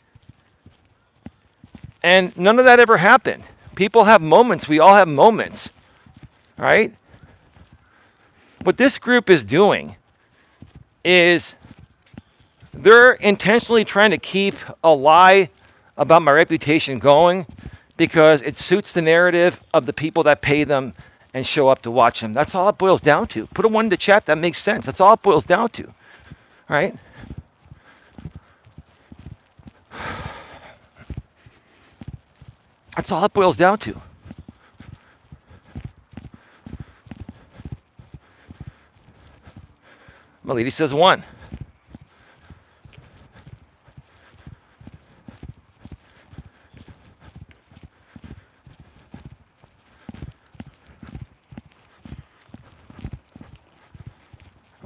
And none of that ever happened. People have moments. We all have moments, right? What this group is doing is they're intentionally trying to keep a lie about my reputation going because it suits the narrative of the people that pay them and show up to watch them. That's all it boils down to. Put a 1 in the chat. That makes sense. That's all it boils down to, right? That's all it boils down to. My lady says 1.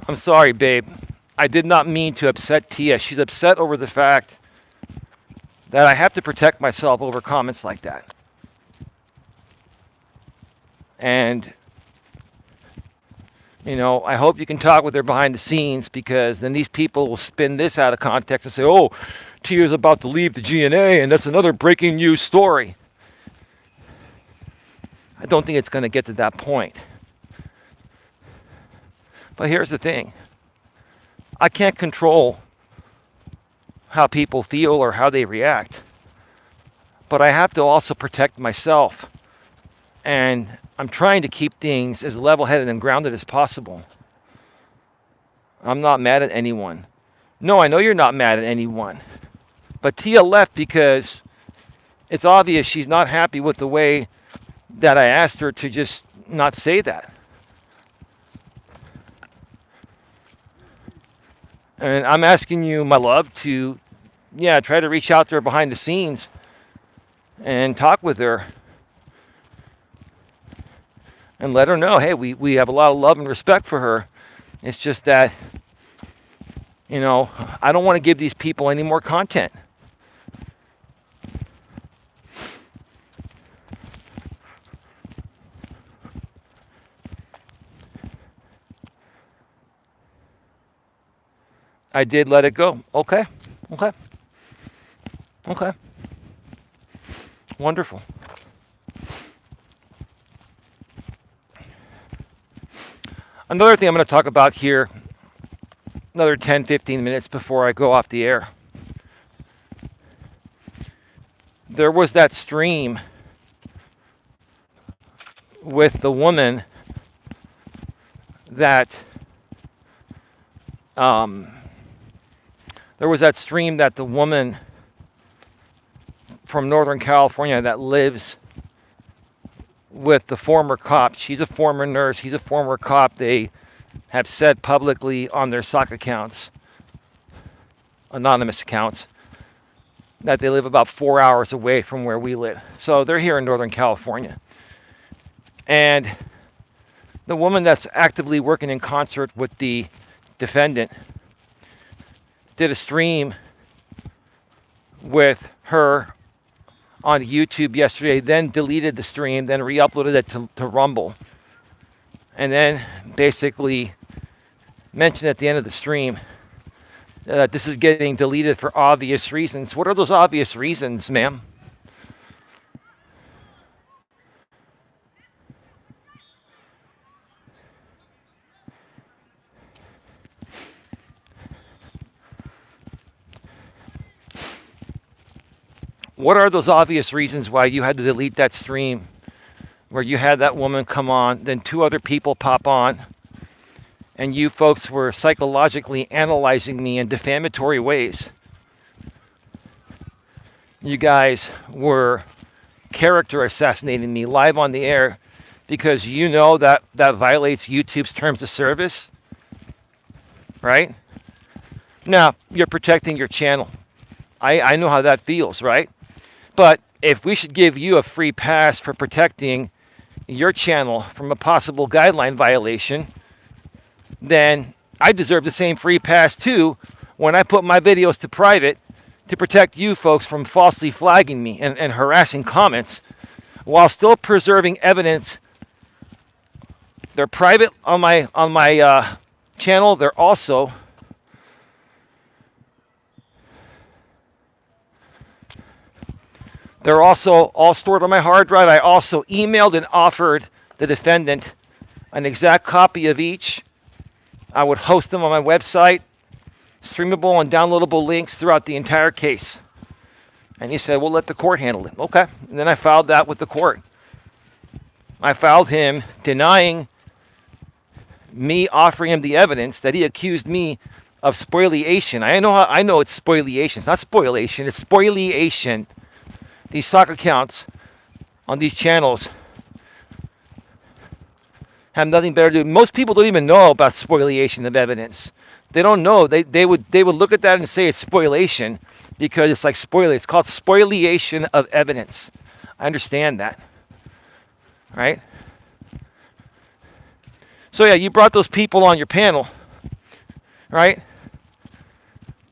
I'm sorry, babe. I did not mean to upset Tia. She's upset over the fact that I have to protect myself over comments like that. And, I hope you can talk with her behind the scenes, because then these people will spin this out of context and say, oh, Tia's about to leave the GNA and that's another breaking news story. I don't think it's going to get to that point. But here's the thing. I can't control how people feel or how they react. But I have to also protect myself. And I'm trying to keep things as level-headed and grounded as possible. I'm not mad at anyone. No, I know you're not mad at anyone. But Tia left because it's obvious she's not happy with the way that I asked her to just not say that. And I'm asking you, my love, to, try to reach out to her behind the scenes and talk with her and let her know, hey, we have a lot of love and respect for her. It's just that, I don't want to give these people any more content. I did let it go. Okay. Wonderful. Another thing I'm going to talk about here, another 10, 15 minutes before I go off the air. There was that stream with the woman that there was that stream that the woman from Northern California that lives with the former cop. She's a former nurse. He's a former cop. They have said publicly on their sock accounts, anonymous accounts, that they live about 4 hours away from where we live. So they're here in Northern California. And the woman that's actively working in concert with the defendant did a stream with her on YouTube yesterday, then deleted the stream, then re-uploaded it to Rumble. And then basically mentioned at the end of the stream This is getting deleted for obvious reasons. What are those obvious reasons, ma'am? What are those obvious reasons why you had to delete that stream where you had that woman come on, then two other people pop on, and you folks were psychologically analyzing me in defamatory ways? You guys were character assassinating me live on the air because you know that that violates YouTube's terms of service, right? Now, you're protecting your channel. I know how that feels, right? But if we should give you a free pass for protecting your channel from a possible guideline violation, then I deserve the same free pass too when I put my videos to private to protect you folks from falsely flagging me and harassing comments while still preserving evidence. They're private on my channel. They're also all stored on my hard drive. I also emailed and offered the defendant an exact copy of each. I would host them on my website, streamable and downloadable links throughout the entire case. And he said, we'll let the court handle it. Okay. And then I filed that with the court. I filed him denying me offering him the evidence that he accused me of spoliation. I know it's spoliation. It's not spoliation, it's spoliation. These stock accounts on these channels have nothing better to do. Most people don't even know about spoliation of evidence. They don't know. They would look at that and say it's spoliation because it's like spoiler. It's called spoliation of evidence. I understand that, right? So yeah, you brought those people on your panel, right?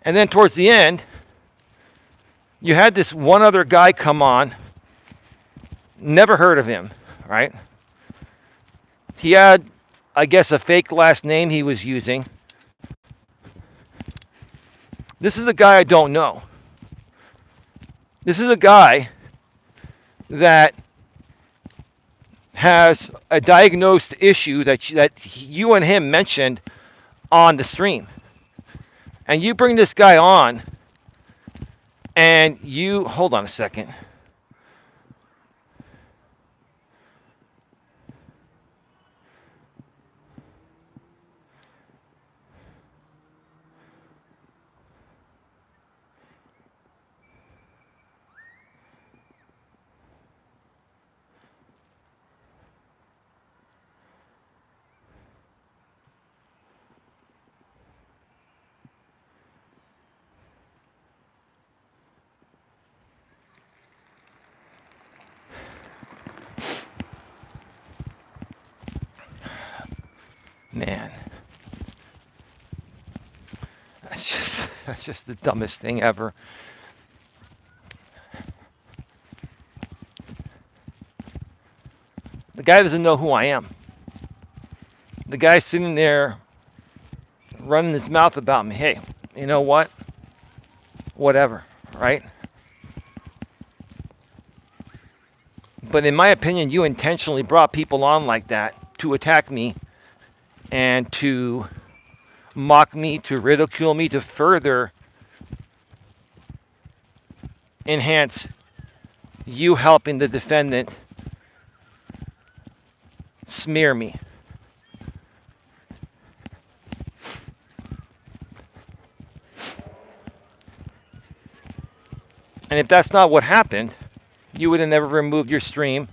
And then towards the end, you had this one other guy come on. Never heard of him, right? He had, I guess, a fake last name he was using. This is a guy I don't know. This is a guy that has a diagnosed issue that you and him mentioned on the stream. And you bring this guy on, and you, hold on a second. Man, that's just the dumbest thing ever. The guy doesn't know who I am. The guy's sitting there running his mouth about me. Hey, you know what? Whatever, right? But in my opinion, you intentionally brought people on like that to attack me and to mock me, to ridicule me, to further enhance you helping the defendant smear me. And if that's not what happened, you would have never removed your stream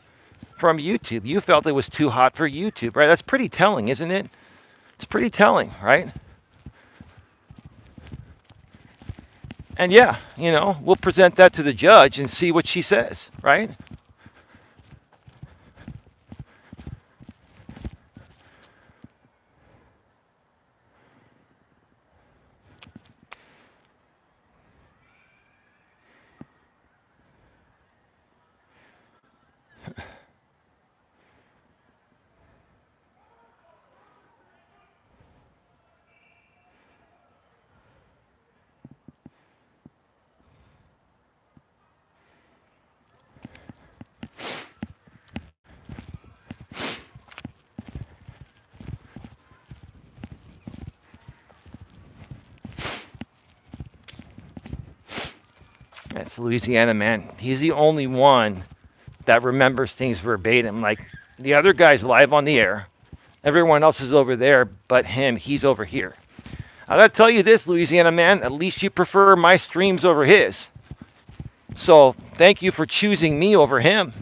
from YouTube. You felt it was too hot for YouTube, right? That's pretty telling, isn't it? It's pretty telling, right? And yeah, we'll present that to the judge and see what she says, right? That's Louisiana, man. He's the only one that remembers things verbatim. Like the other guy's live on the air. Everyone else is over there, but him, he's over here. I gotta tell you this, Louisiana man, at least you prefer my streams over his. So thank you for choosing me over him.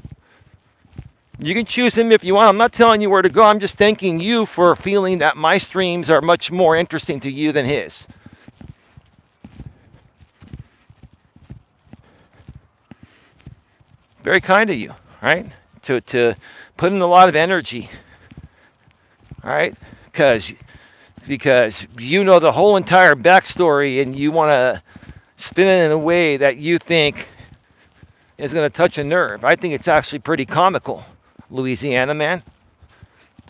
You can choose him if you want. I'm not telling you where to go. I'm just thanking you for feeling that my streams are much more interesting to you than his. Very kind of you, right? To put in a lot of energy, all right? Because you know the whole entire backstory and you want to spin it in a way that you think is going to touch a nerve. I think it's actually pretty comical, Louisiana man.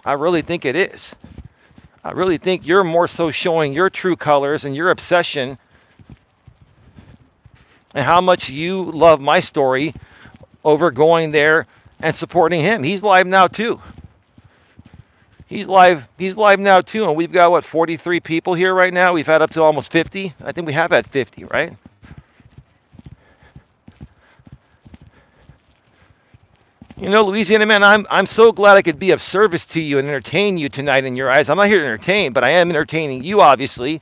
I really think it is. I really think you're more so showing your true colors and your obsession and how much you love my story over going there and supporting him. He's live now too. He's live now too, and we've got what, 43 people here right now. We've had up to almost 50. I think we have had 50, right? You know, Louisiana man, I'm so glad I could be of service to you and entertain you tonight in your eyes. I'm not here to entertain, but I am entertaining you obviously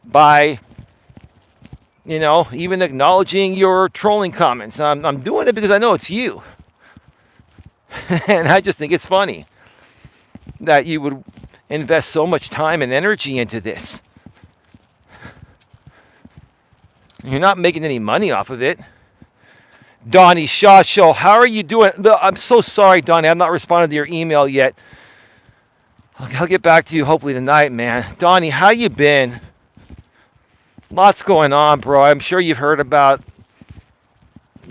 by, you know, even acknowledging your trolling comments. I'm doing it because I know it's you. And I just think it's funny that you would invest so much time and energy into this. You're not making any money off of it. Donnie Shaw Show, how are you doing? I'm so sorry, Donnie. I've not responded to your email yet. I'll get back to you hopefully tonight, man. Donnie, how you been? Lots going on, bro. I'm sure you've heard about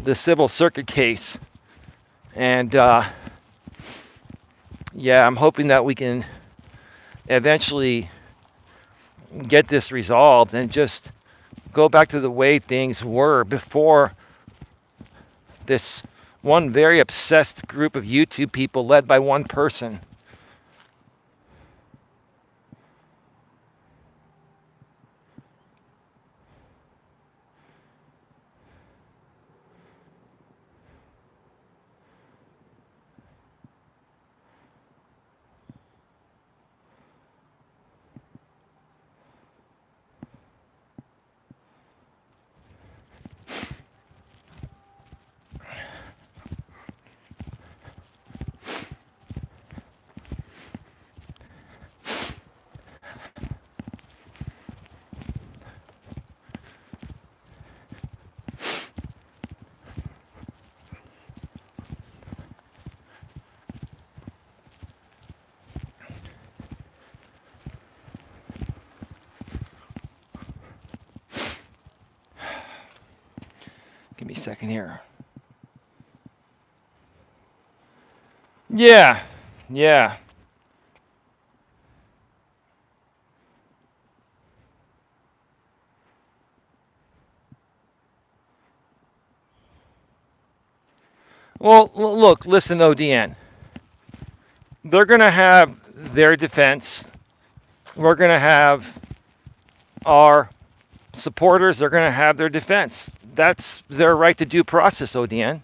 the civil circuit case. And, yeah, I'm hoping that we can eventually get this resolved and just go back to the way things were before this one very obsessed group of YouTube people led by one person. Give me a second here. Yeah. Well, look, listen, ODN. They're going to have their defense. We're going to have our supporters. They're going to have their defense. That's their right to due process, ODN.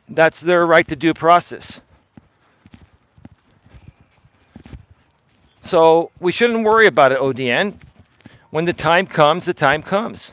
That's their right to due process. So we shouldn't worry about it, ODN. When the time comes, the time comes.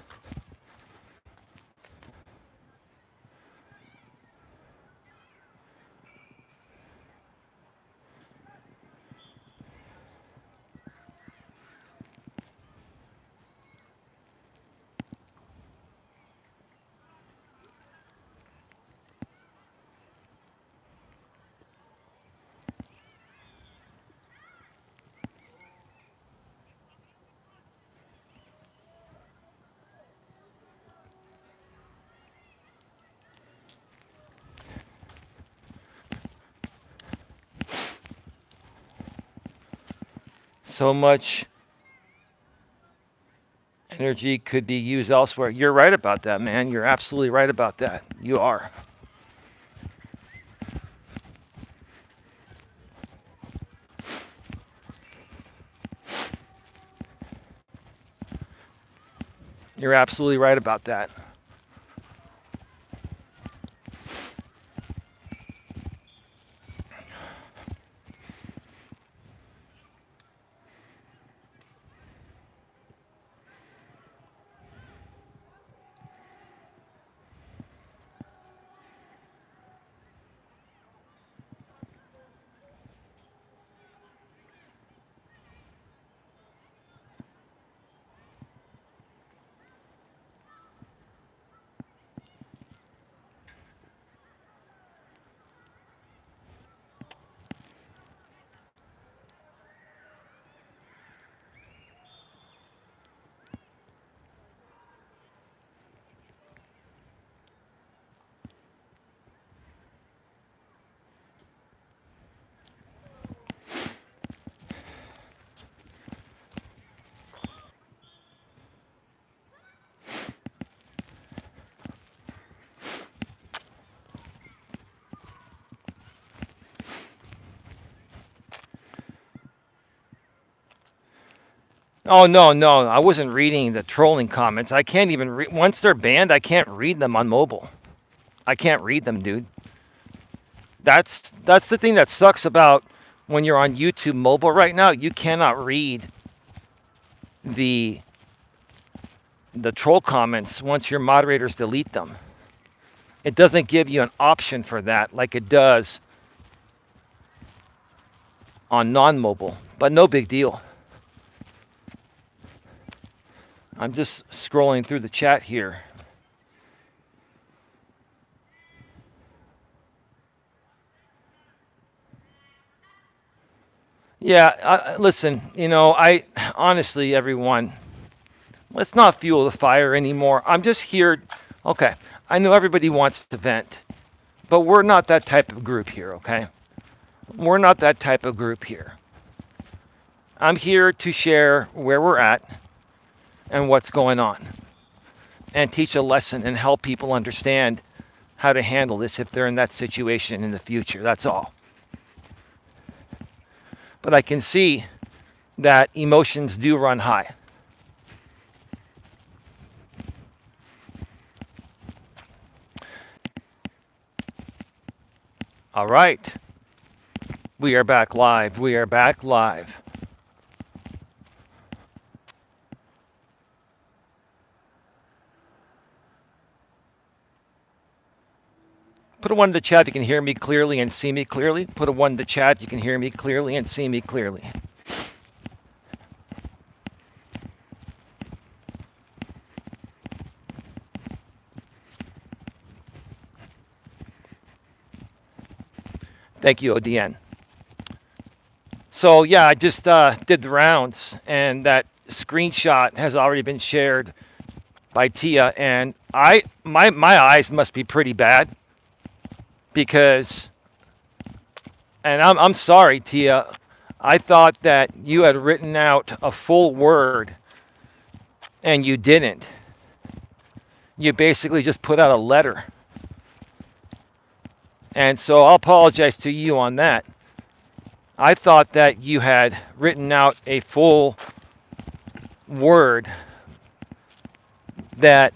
So much energy could be used elsewhere. You're right about that, man. You're absolutely right about that. You are. You're absolutely right about that. Oh no, no, I wasn't reading the trolling comments. I can't even read once they're banned. I can't read them on mobile. I can't read them, dude. That's the thing that sucks about when you're on YouTube mobile right now. You cannot read the the troll comments once your moderators delete them. It doesn't give you an option for that like it does on non-mobile, but no big deal. I'm just scrolling through the chat here. Yeah, listen, I honestly, everyone, let's not fuel the fire anymore. I'm just here. Okay, I know everybody wants to vent, but we're not that type of group here, okay? We're not that type of group here. I'm here to share where we're at and what's going on and teach a lesson and help people understand how to handle this if they're in that situation in the future. That's all. But I can see that emotions do run high. All right. We are back live. We are back live. Put a 1 in the chat if you can hear me clearly and see me clearly. Put a 1 in the chat if you can hear me clearly and see me clearly. Thank you, ODN. So yeah, I just did the rounds, and that screenshot has already been shared by Tia, and my eyes must be pretty bad because, and I'm sorry, Tia, I thought that you had written out a full word, and you didn't. You basically just put out a letter. And so I'll apologize to you on that. I thought that you had written out a full word that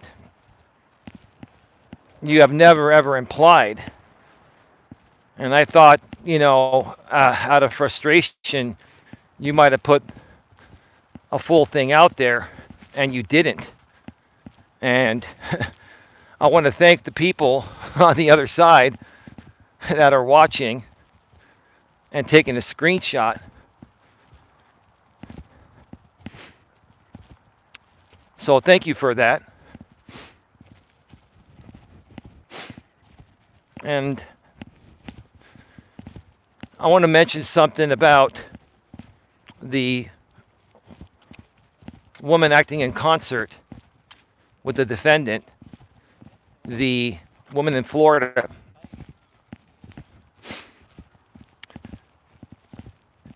you have never ever implied. And I thought, out of frustration, you might have put a full thing out there, and you didn't. And I want to thank the people on the other side that are watching and taking a screenshot. So thank you for that. And I want to mention something about the woman acting in concert with the defendant, the woman in Florida.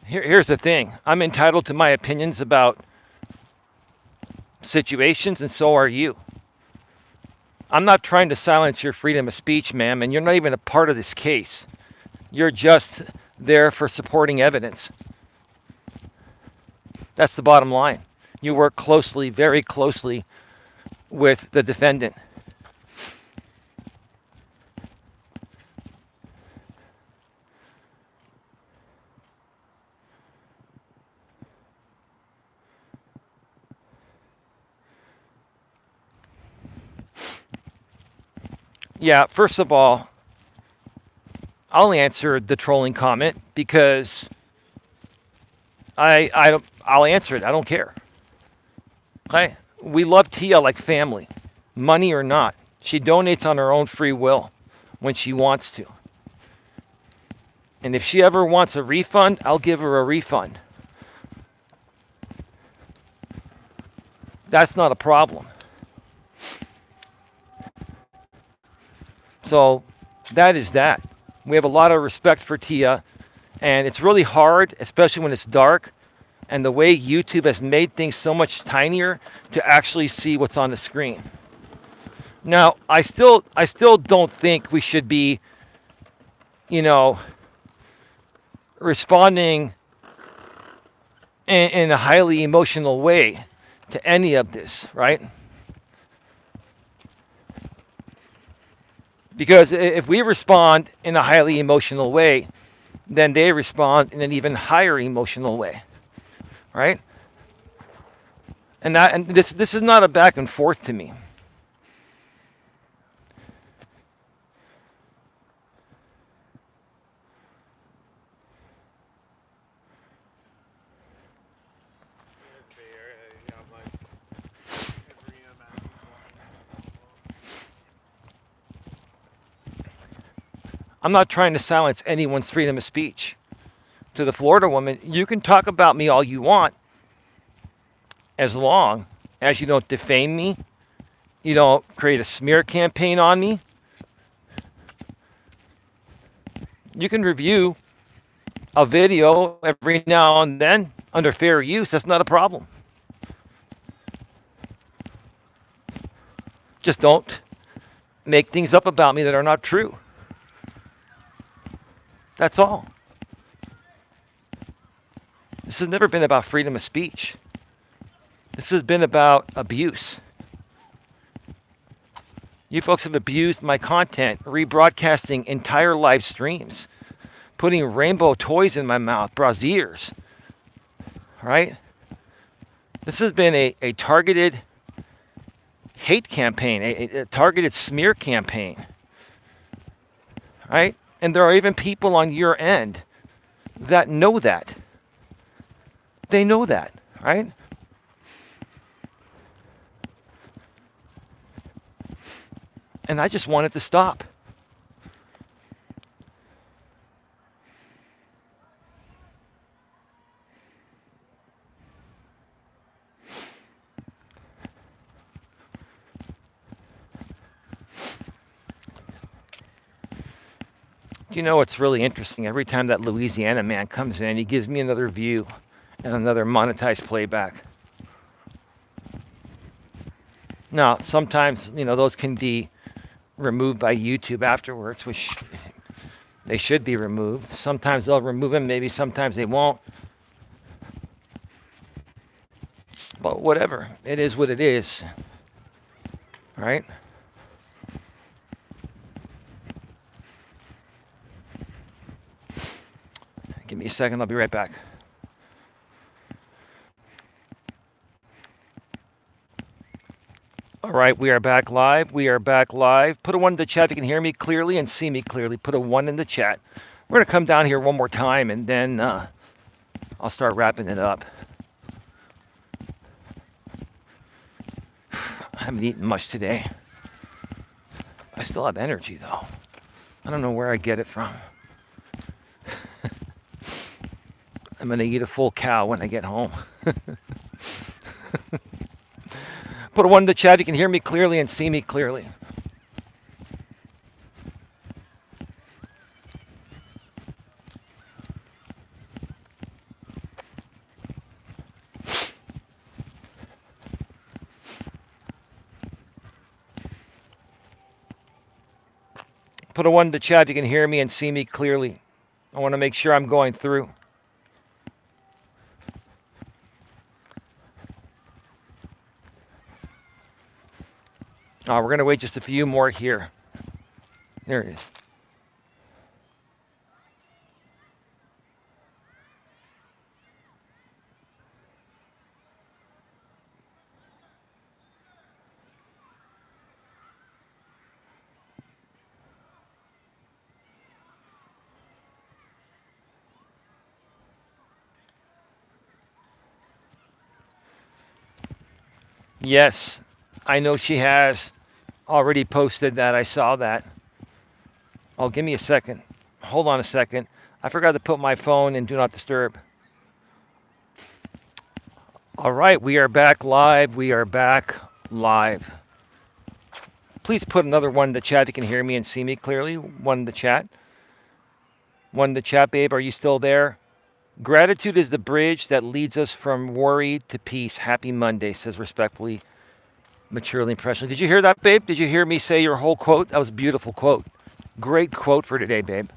Here's the thing. I'm entitled to my opinions about situations, and so are you. I'm not trying to silence your freedom of speech, ma'am, and you're not even a part of this case. You're just there for supporting evidence. That's the bottom line. You work closely, very closely, with the defendant. Yeah, first of all, I'll answer the trolling comment because I'll answer it. I don't care. Okay? We love Tia like family, money or not. She donates on her own free will when she wants to. And if she ever wants a refund, I'll give her a refund. That's not a problem. So that is that. We have a lot of respect for Tia, and it's really hard, especially when it's dark, and the way YouTube has made things so much tinier to actually see what's on the screen. Now, I still don't think we should be, responding in a highly emotional way to any of this, right? Because if we respond in a highly emotional way, then they respond in an even higher emotional way, right? And this is not a back and forth to me. I'm not trying to silence anyone's freedom of speech. To the Florida woman, you can talk about me all you want as long as you don't defame me, you don't create a smear campaign on me. You can review a video every now and then under fair use. That's not a problem. Just don't make things up about me that are not true. That's all. This has never been about freedom of speech. This has been about abuse. You folks have abused my content, rebroadcasting entire live streams, putting rainbow toys in my mouth, braziers, right? This has been a targeted hate campaign, a targeted smear campaign, right? And there are even people on your end that know that. They know that, right? And I just want it to stop. You know what's really interesting? Every time that Louisiana man comes in, he gives me another view and another monetized playback. Now, sometimes, those can be removed by YouTube afterwards, which they should be removed. Sometimes they'll remove them, maybe sometimes they won't. But whatever, it is what it is, right? Give me a second, I'll be right back. All right, we are back live. We are back live. Put a 1 in the chat if you can hear me clearly and see me clearly. Put a 1 in the chat. We're going to come down here one more time, and then I'll start wrapping it up. I haven't eaten much today. I still have energy, though. I don't know where I get it from. I'm going to eat a full cow when I get home. Put a 1 in the chat if you can hear me clearly and see me clearly. Put a 1 in the chat if you can hear me and see me clearly. I want to make sure I'm going through. We're going to wait just a few more here. There it is. Yes, I know she has already posted that. I saw that. Oh, give me a second. Hold on a second. I forgot to put my phone in Do Not Disturb. All right, we are back live. We are back live. Please put another one in the chat if you can hear me and see me clearly. One in the chat. One in the chat, babe. Are you still there? Gratitude is the bridge that leads us from worry to peace. Happy Monday, says respectfully, maturely and professionally. Did you hear that, babe? Did you hear me say your whole quote? That was a beautiful quote. Great quote for today, babe.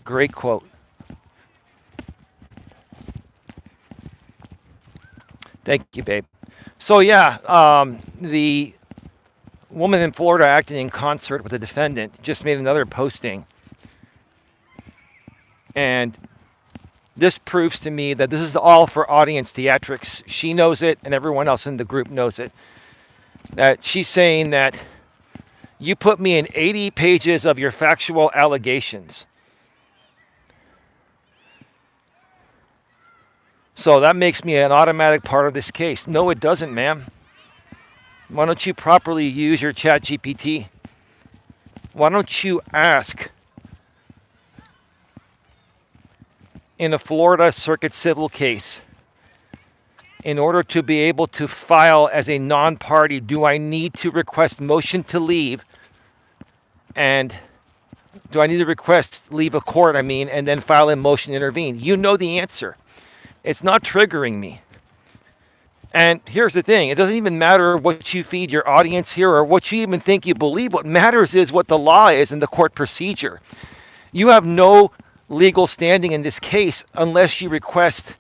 Great quote. Thank you, babe. So yeah, the woman in Florida acting in concert with the defendant just made another posting. And this proves to me that this is all for audience theatrics. She knows it, and everyone else in the group knows it. That she's saying that you put me in 80 pages of your factual allegations. So that makes me an automatic part of this case. No, it doesn't, ma'am. Why don't you properly use your chat GPT? Why don't you ask in a Florida Circuit civil case, in order to be able to file as a non-party, do I need to request motion to leave? And do I need to request leave of court, and then file a motion to intervene? You know the answer. It's not triggering me. And here's the thing. It doesn't even matter what you feed your audience here or what you even think you believe. What matters is what the law is and the court procedure. You have no legal standing in this case unless you request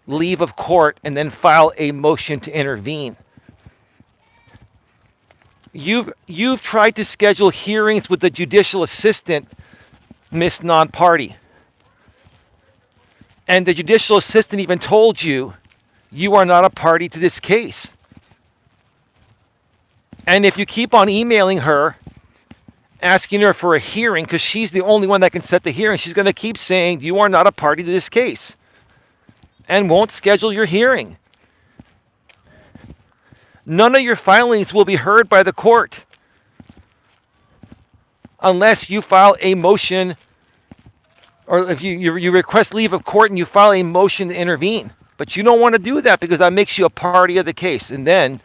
leave of court and then file a motion to intervene. You've tried to schedule hearings with the judicial assistant, Miss Non-Party. And the judicial assistant even told you you are not a party to this case. And if you keep on emailing her, asking her for a hearing, because she's the only one that can set the hearing, she's going to keep saying you are not a party to this case and won't schedule your hearing. None of your filings will be heard by the court unless you file a motion, or if you request leave of court and you file a motion to intervene. But you don't want to do that because that makes you a party of the case. And then,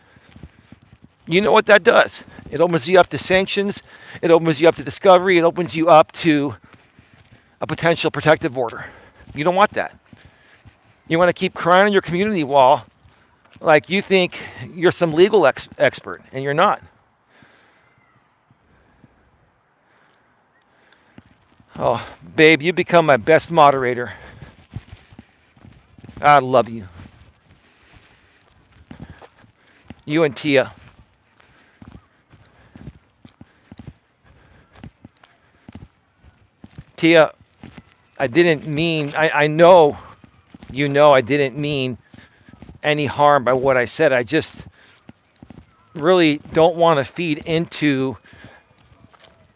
you know what that does? It opens you up to sanctions. It opens you up to discovery. It opens you up to a potential protective order. You don't want that. You want to keep crying on your community wall like you think you're some legal expert, and you're not. Oh, babe, you become my best moderator. I love you. You and Tia. Tia, I didn't mean, I know, you know I didn't mean any harm by what I said. I just really don't want to feed into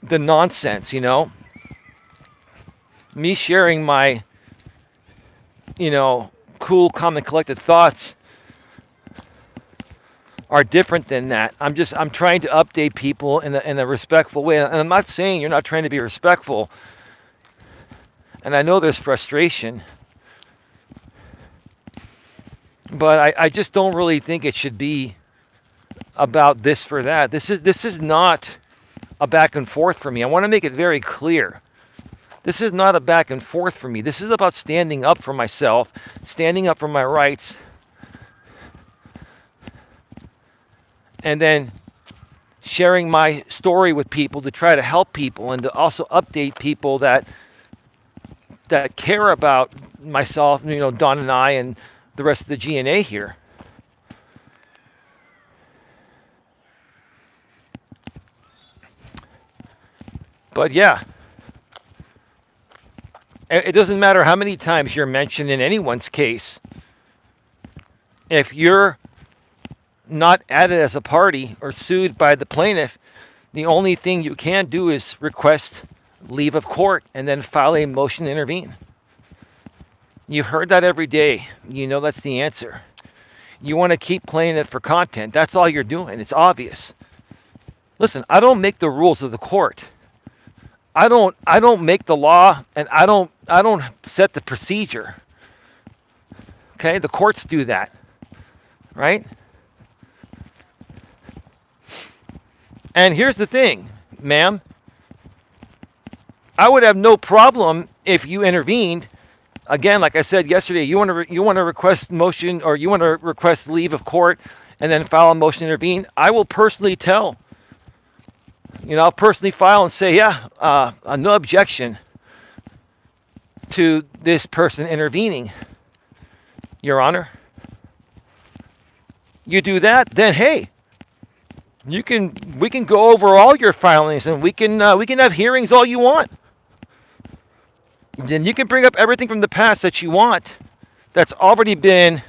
the nonsense, you know? Me sharing my, cool, calm, and collected thoughts are different than that. I'm trying to update people in a respectful way. And I'm not saying you're not trying to be respectful. And I know there's frustration. But I just don't really think it should be about this for that. This is not a back and forth for me. I want to make it very clear. This is not a back and forth for me. This is about standing up for myself, standing up for my rights, and then sharing my story with people to try to help people and to also update people that care about myself, Don and I and the rest of the GNA here. But yeah, it doesn't matter how many times you're mentioned in anyone's case. If you're not added as a party or sued by the plaintiff, the only thing you can do is request leave of court and then file a motion to intervene. You've heard that every day. You know that's the answer. You want to keep playing it for content. That's all you're doing. It's obvious. Listen, I don't make the rules of the court. I don't make the law, and I don't set the procedure. Okay? The courts do that. Right? And here's the thing, ma'am. I would have no problem if you intervened. Again, like I said yesterday, you want to request motion, or you want to request leave of court and then file a motion to intervene. I will personally tell. I'll personally file and say, yeah, no objection to this person intervening, Your Honor. You do that, then hey, we can go over all your filings, and we can have hearings all you want. Then you can bring up everything from the past that you want, that's already been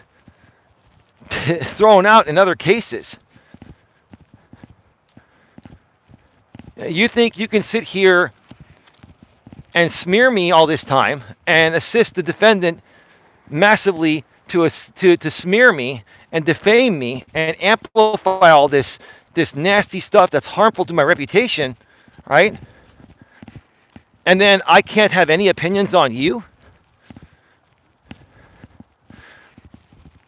thrown out in other cases. You think you can sit here and smear me all this time and assist the defendant massively to smear me and defame me and amplify all this nasty stuff that's harmful to my reputation, right? And then I can't have any opinions on you?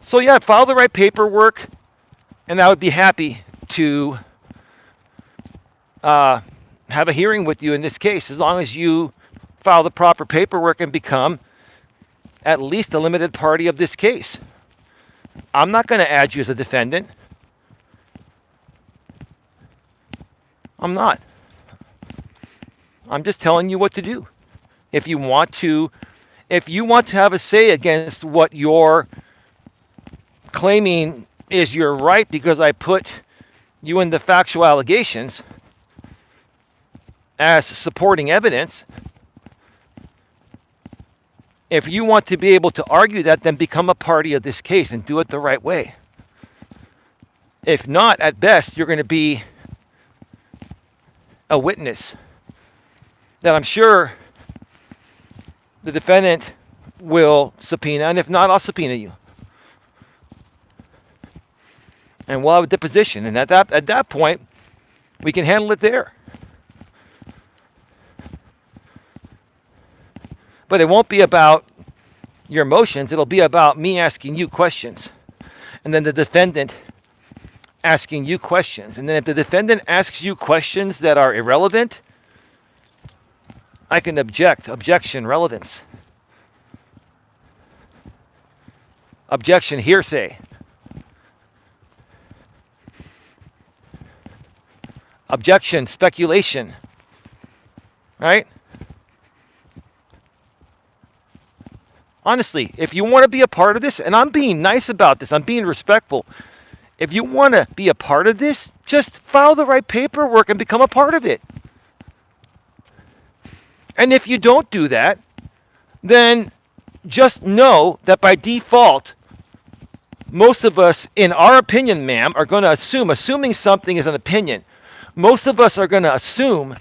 So yeah, file the right paperwork, and I would be happy to have a hearing with you in this case, as long as you file the proper paperwork and become at least a limited party of this case. I'm not going to add you as a defendant. I'm not. I'm just telling you what to do. If you want to have a say against what you're claiming is your right because I put you in the factual allegations as supporting evidence, if you want to be able to argue that, then become a party of this case and do it the right way. If not, at best, you're going to be a witness that I'm sure the defendant will subpoena, and if not, I'll subpoena you. And we'll have a deposition, and at that point, we can handle it there. But it won't be about your motions. It'll be about me asking you questions, and then the defendant asking you questions. And then if the defendant asks you questions that are irrelevant, I can object. Objection, relevance. Objection, hearsay. Objection, speculation. Right? Honestly, if you want to be a part of this, and I'm being nice about this, I'm being respectful. If you want to be a part of this, just file the right paperwork and become a part of it. And if you don't do that, then just know that by default, most of us, in our opinion, ma'am, are going to assuming something is an opinion, most of us are going to assume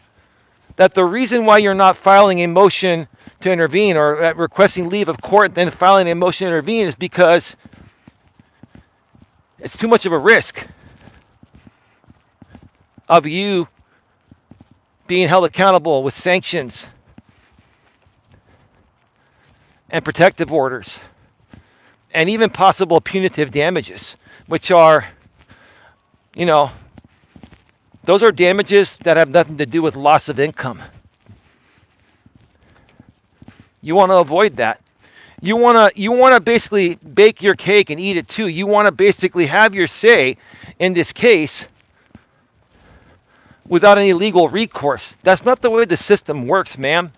that the reason why you're not filing a motion to intervene or requesting leave of court and then filing a motion to intervene is because it's too much of a risk of you being held accountable with sanctions and protective orders and even possible punitive damages, which are, those are damages that have nothing to do with loss of income. You want to avoid that. You want to basically bake your cake and eat it too. You want to basically have your say in this case without any legal recourse. That's not the way the system works, ma'am.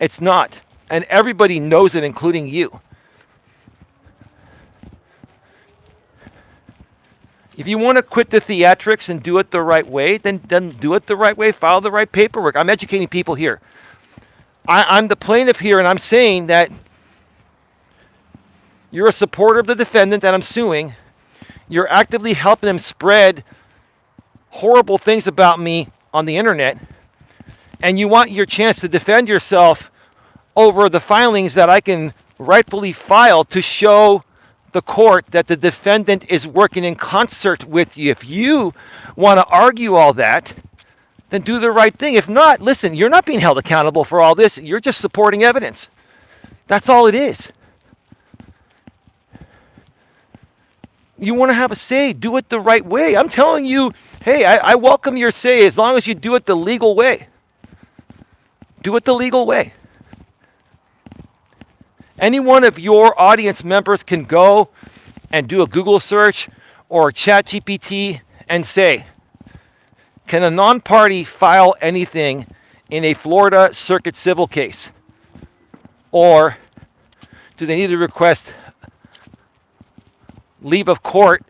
It's not. And everybody knows it, including you. If you want to quit the theatrics and do it the right way, then do it the right way. File the right paperwork. I'm educating people here. I'm the plaintiff here, and I'm saying that you're a supporter of the defendant that I'm suing. You're actively helping them spread horrible things about me on the internet, and you want your chance to defend yourself over the filings that I can rightfully file to show the court that the defendant is working in concert with you. If you want to argue all that, then do the right thing. If not, listen, you're not being held accountable for all this. You're just supporting evidence. That's all it is. You want to have a say, do it the right way. I'm telling you, hey, I welcome your say as long as you do it the legal way. Do it the legal way. Any one of your audience members can go and do a Google search or ChatGPT and say, can a non-party file anything in a Florida Circuit civil case? Or do they need to request leave of court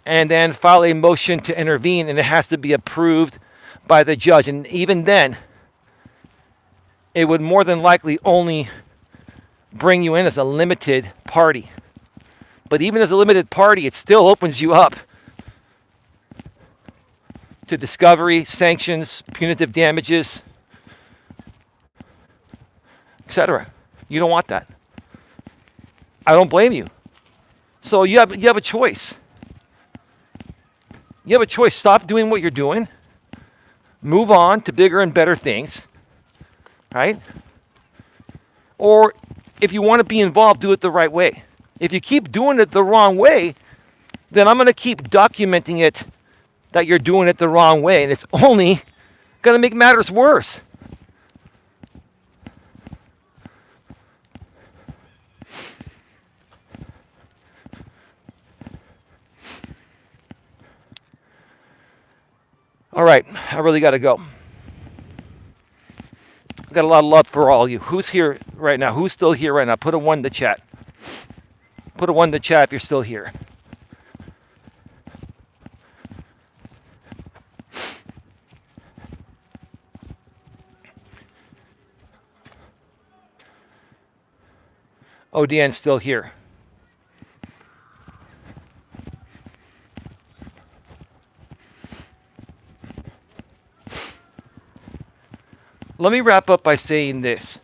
and then file a motion to intervene, and it has to be approved by the judge? And even then, it would more than likely only bring you in as a limited party. But even as a limited party, it still opens you up to discovery, sanctions, punitive damages, etc. You don't want that. I don't blame you. So you have a choice. You have a choice. Stop doing what you're doing. Move on to bigger and better things. Right? Or if you want to be involved, do it the right way. If you keep doing it the wrong way, then I'm going to keep documenting it that you're doing it the wrong way, and it's only going to make matters worse. All right, I really got to go. I've got a lot of love for all of you. Who's here right now? Who's still here right now? Put a 1 in the chat. Put a 1 in the chat if you're still here. Oh, Deanne's still here. Let me wrap up by saying this.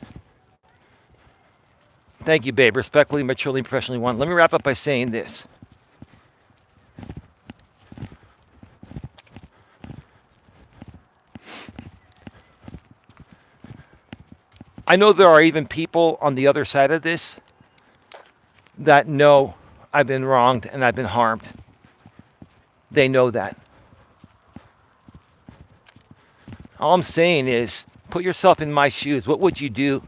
Thank you, babe. Respectfully, maturely, professionally one. Let me wrap up by saying this. I know there are even people on the other side of this that know I've been wronged and I've been harmed. They know that. All I'm saying is, put yourself in my shoes. What would you do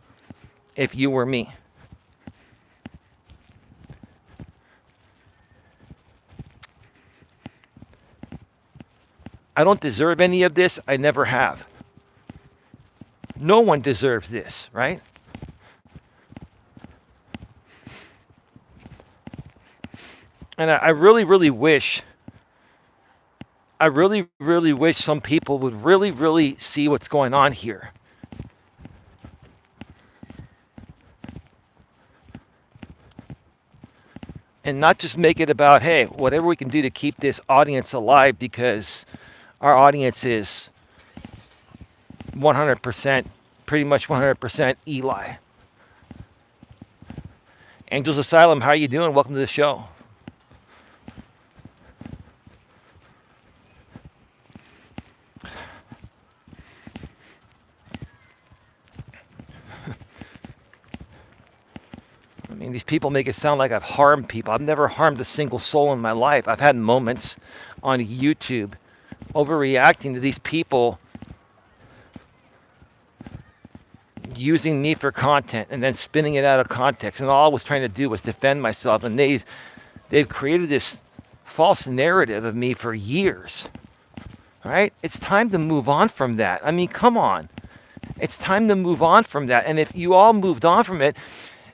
if you were me? I don't deserve any of this. I never have. No one deserves this, right? And I really, really wish some people would really see what's going on here. And not just make it about, hey, whatever we can do to keep this audience alive, because our audience is 100%, pretty much 100% Eli. Angels Asylum, how are you doing? Welcome to the show. I mean, these people make it sound like I've harmed people. I've never harmed a single soul in my life. I've had moments on YouTube overreacting to these people using me for content and then spinning it out of context. And all I was trying to do was defend myself. And they've created this false narrative of me for years. All right? It's time to move on from that. I mean, come on. It's time to move on from that. And if you all moved on from it,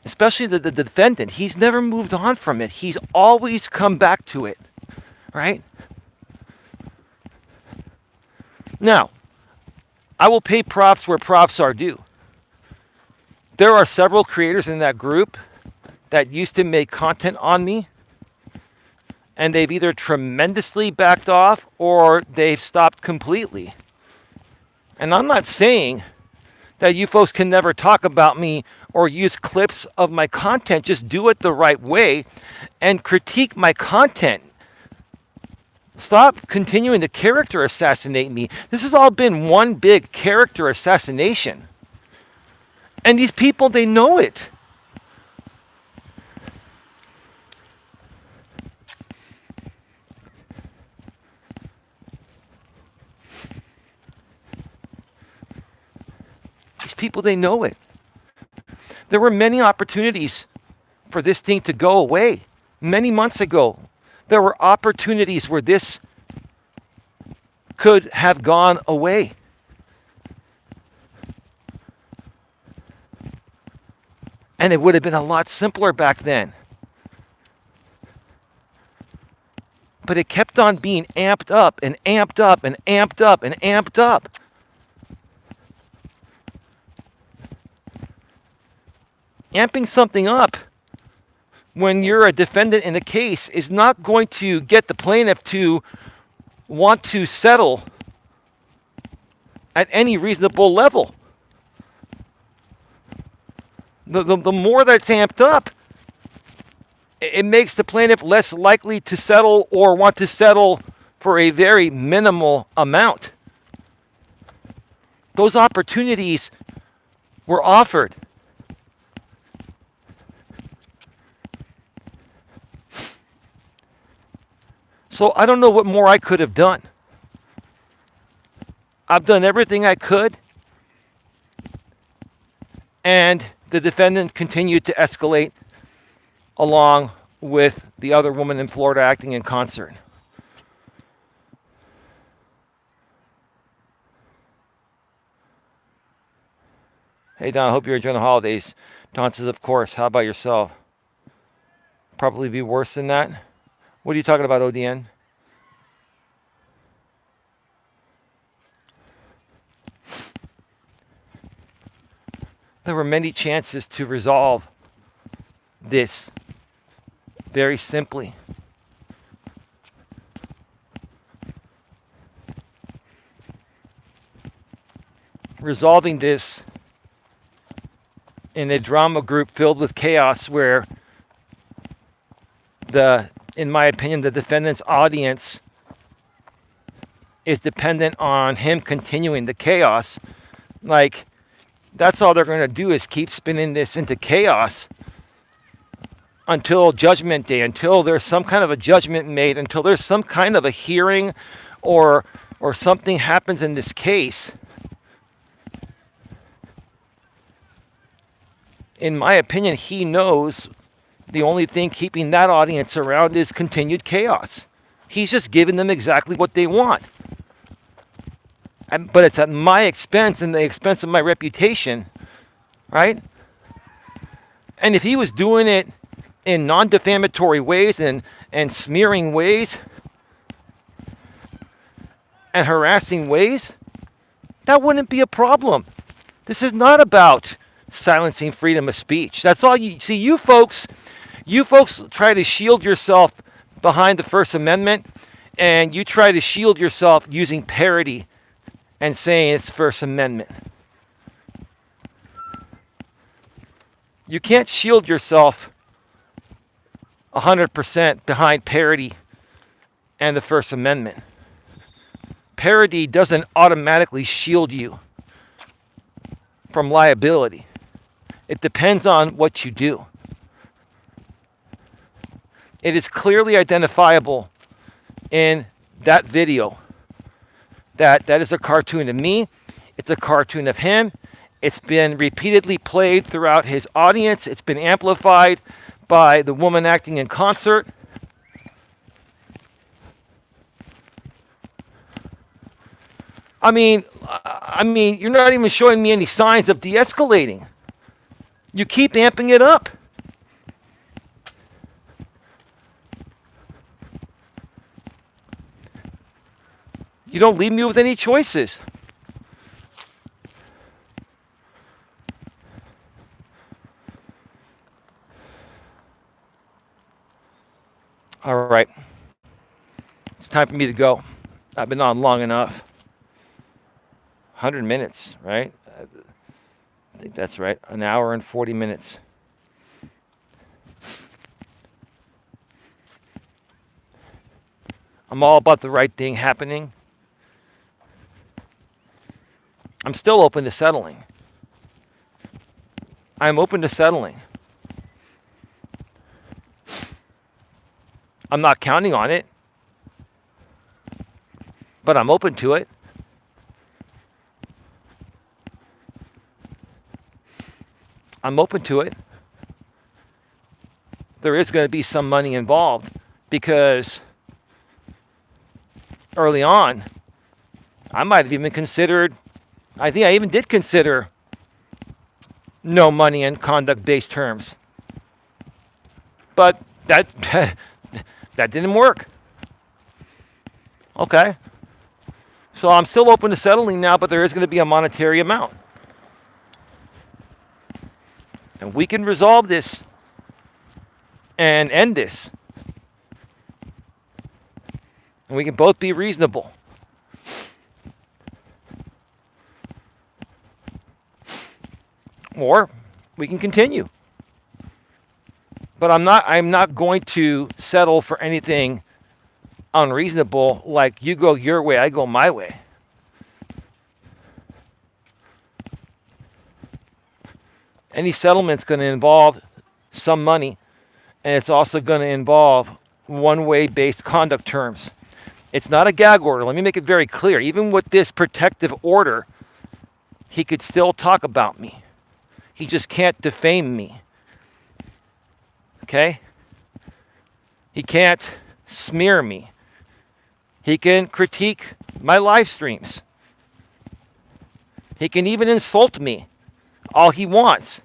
especially the defendant, he's never moved on from it. He's always come back to it. Right? Now, I will pay props where props are due. There are several creators in that group that used to make content on me, and they've either tremendously backed off or they've stopped completely. And I'm not saying that you folks can never talk about me or use clips of my content. Just do it the right way and critique my content. Stop continuing to character assassinate me. This has all been one big character assassination. And these people, they know it. These people, they know it. There were many opportunities for this thing to go away. Many months ago, there were opportunities where this could have gone away. And it would have been a lot simpler back then. But it kept on being amped up and amped up and amped up and amped up. Amping something up when you're a defendant in a case is not going to get the plaintiff to want to settle at any reasonable level. The more that's amped up, it makes the plaintiff less likely to settle or want to settle for a very minimal amount. Those opportunities were offered. So I don't know what more I could have done. I've done everything I could, and the defendant continued to escalate along with the other woman in Florida acting in concert. Hey Don, I hope you're enjoying the holidays. Don says, of course. How about yourself? Probably be worse than that. What are you talking about, ODN? There were many chances to resolve this very simply. Resolving this in a drama group filled with chaos where in my opinion, the defendant's audience is dependent on him continuing the chaos. Like, that's all they're going to do is keep spinning this into chaos until Judgment Day, until there's some kind of a judgment made, until there's some kind of a hearing or something happens in this case. In my opinion, he knows the only thing keeping that audience around is continued chaos. He's just giving them exactly what they want. But it's at my expense and the expense of my reputation, right? And if he was doing it in non-defamatory ways and smearing ways and harassing ways, that wouldn't be a problem. This is not about silencing freedom of speech. That's all you see. You folks try to shield yourself behind the First Amendment, and you try to shield yourself using parody and saying it's First Amendment. You can't shield yourself 100% behind parody and the First Amendment. Parody doesn't automatically shield you from liability. It depends on what you do. It is clearly identifiable in that video that is a cartoon of me. It's a cartoon of him. It's been repeatedly played throughout his audience. It's been amplified by the woman acting in concert. I mean, you're not even showing me any signs of de-escalating. You keep amping it up. You don't leave me with any choices. All right. It's time for me to go. I've been on long enough. 100 minutes, right? I think that's right. An hour and 40 minutes. I'm all about the right thing happening. I'm still open to settling. I'm open to settling. I'm not counting on it, but I'm open to it. I'm open to it. There is going to be some money involved because early on, I might have even considered, I think I even did consider no money in conduct-based terms. But that that didn't work. Okay. So I'm still open to settling now, but there is going to be a monetary amount. And we can resolve this and end this. And we can both be reasonable. Or we can continue. But I'm not going to settle for anything unreasonable like you go your way, I go my way. Any settlement's going to involve some money, and it's also going to involve one-way based conduct terms. It's not a gag order. Let me make it very clear. Even with this protective order, he could still talk about me. He just can't defame me. Okay? He can't smear me. He can critique my live streams. He can even insult me all he wants.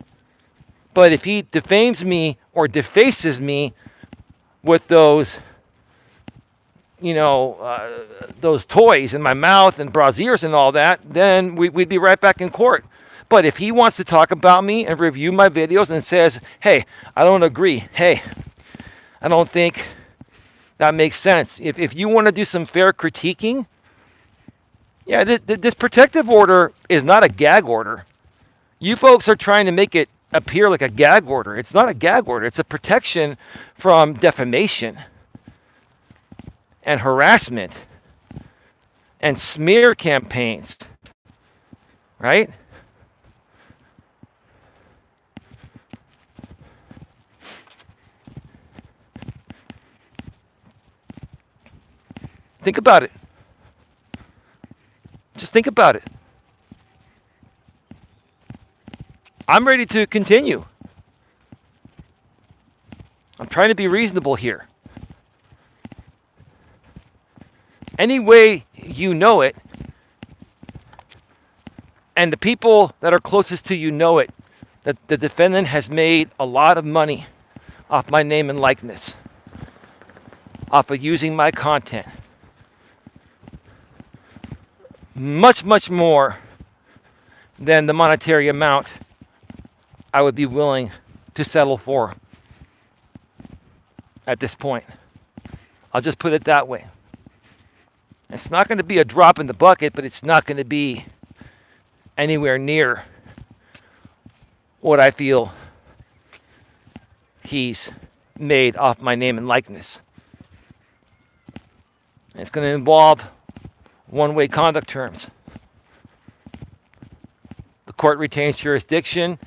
But if he defames me or defaces me with those, those toys in my mouth and brassieres and all that, then we'd be right back in court. But if he wants to talk about me and review my videos and says, hey, I don't agree. Hey, I don't think that makes sense. If you want to do some fair critiquing, yeah, this protective order is not a gag order. You folks are trying to make it appear like a gag order. It's not a gag order. It's a protection from defamation and harassment and smear campaigns, right? Think about it. Just think about it. I'm ready to continue. I'm trying to be reasonable here. Any way you know it, and the people that are closest to you know it, that the defendant has made a lot of money off my name and likeness, off of using my content. Much, much more than the monetary amount I would be willing to settle for at this point. I'll just put it that way. It's not going to be a drop in the bucket, but it's not going to be anywhere near what I feel he's made off my name and likeness. It's going to involve one-way conduct terms. The court retains jurisdiction.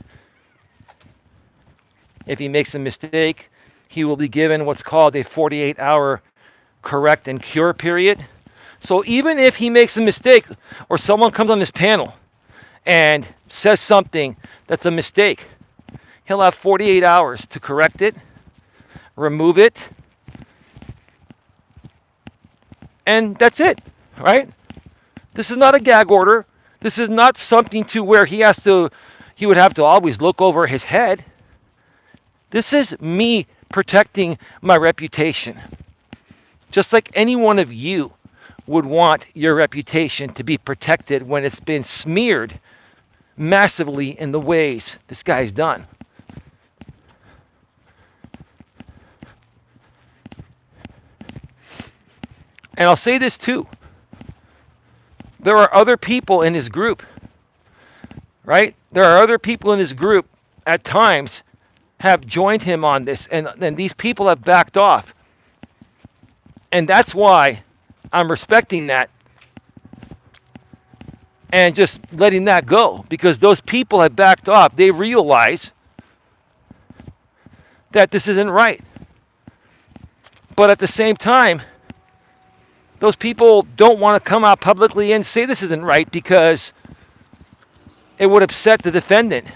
If he makes a mistake, he will be given what's called a 48-hour correct and cure period. So even if he makes a mistake or someone comes on this panel and says something that's a mistake, he'll have 48 hours to correct it, remove it, and that's it, right? This is not a gag order. This is not something to where he would have to always look over his head. This is me protecting my reputation. Just like any one of you would want your reputation to be protected when it's been smeared massively in the ways this guy's done? And I'll say this too. There are other people in his group, right? There are other people in his group at times have joined him on this, and these people have backed off. And that's why I'm respecting that and just letting that go, because those people have backed off. They realize that this isn't right. But at the same time, those people don't want to come out publicly and say this isn't right because it would upset the defendant.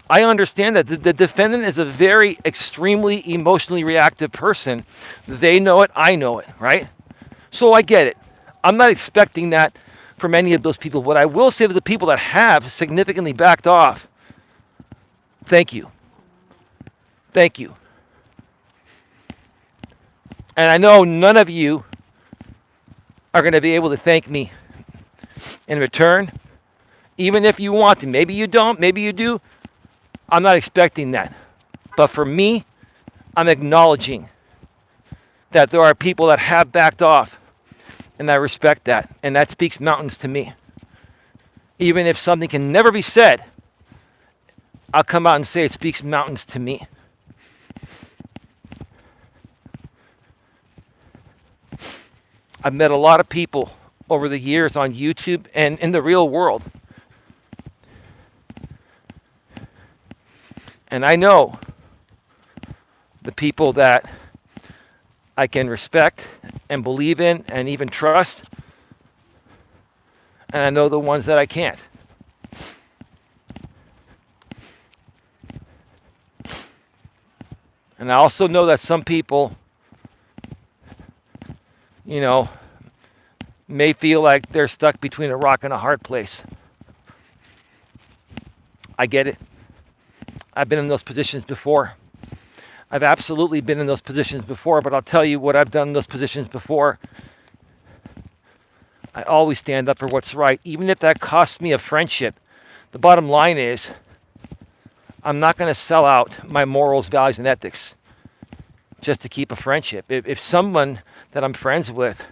I understand that the defendant is a very extremely emotionally reactive person. They know it, I know it, right? So I get it. I'm not expecting that from any of those people. What I will say to the people that have significantly backed off, thank you. Thank you. And I know none of you are going to be able to thank me in return, even if you want to. Maybe you don't, maybe you do. I'm not expecting that. But for me, I'm acknowledging that there are people that have backed off, and I respect that, and that speaks mountains to me. Even if something can never be said, I'll come out and say it speaks mountains to me. I've met a lot of people over the years on YouTube and in the real world. And I know the people that I can respect and believe in and even trust. And I know the ones that I can't. And I also know that some people, may feel like they're stuck between a rock and a hard place. I get it. I've been in those positions before. I've absolutely been in those positions before, but I'll tell you what I've done in those positions before. I always stand up for what's right, even if that costs me a friendship. The bottom line is, I'm not going to sell out my morals, values, and ethics just to keep a friendship. If someone that I'm friends with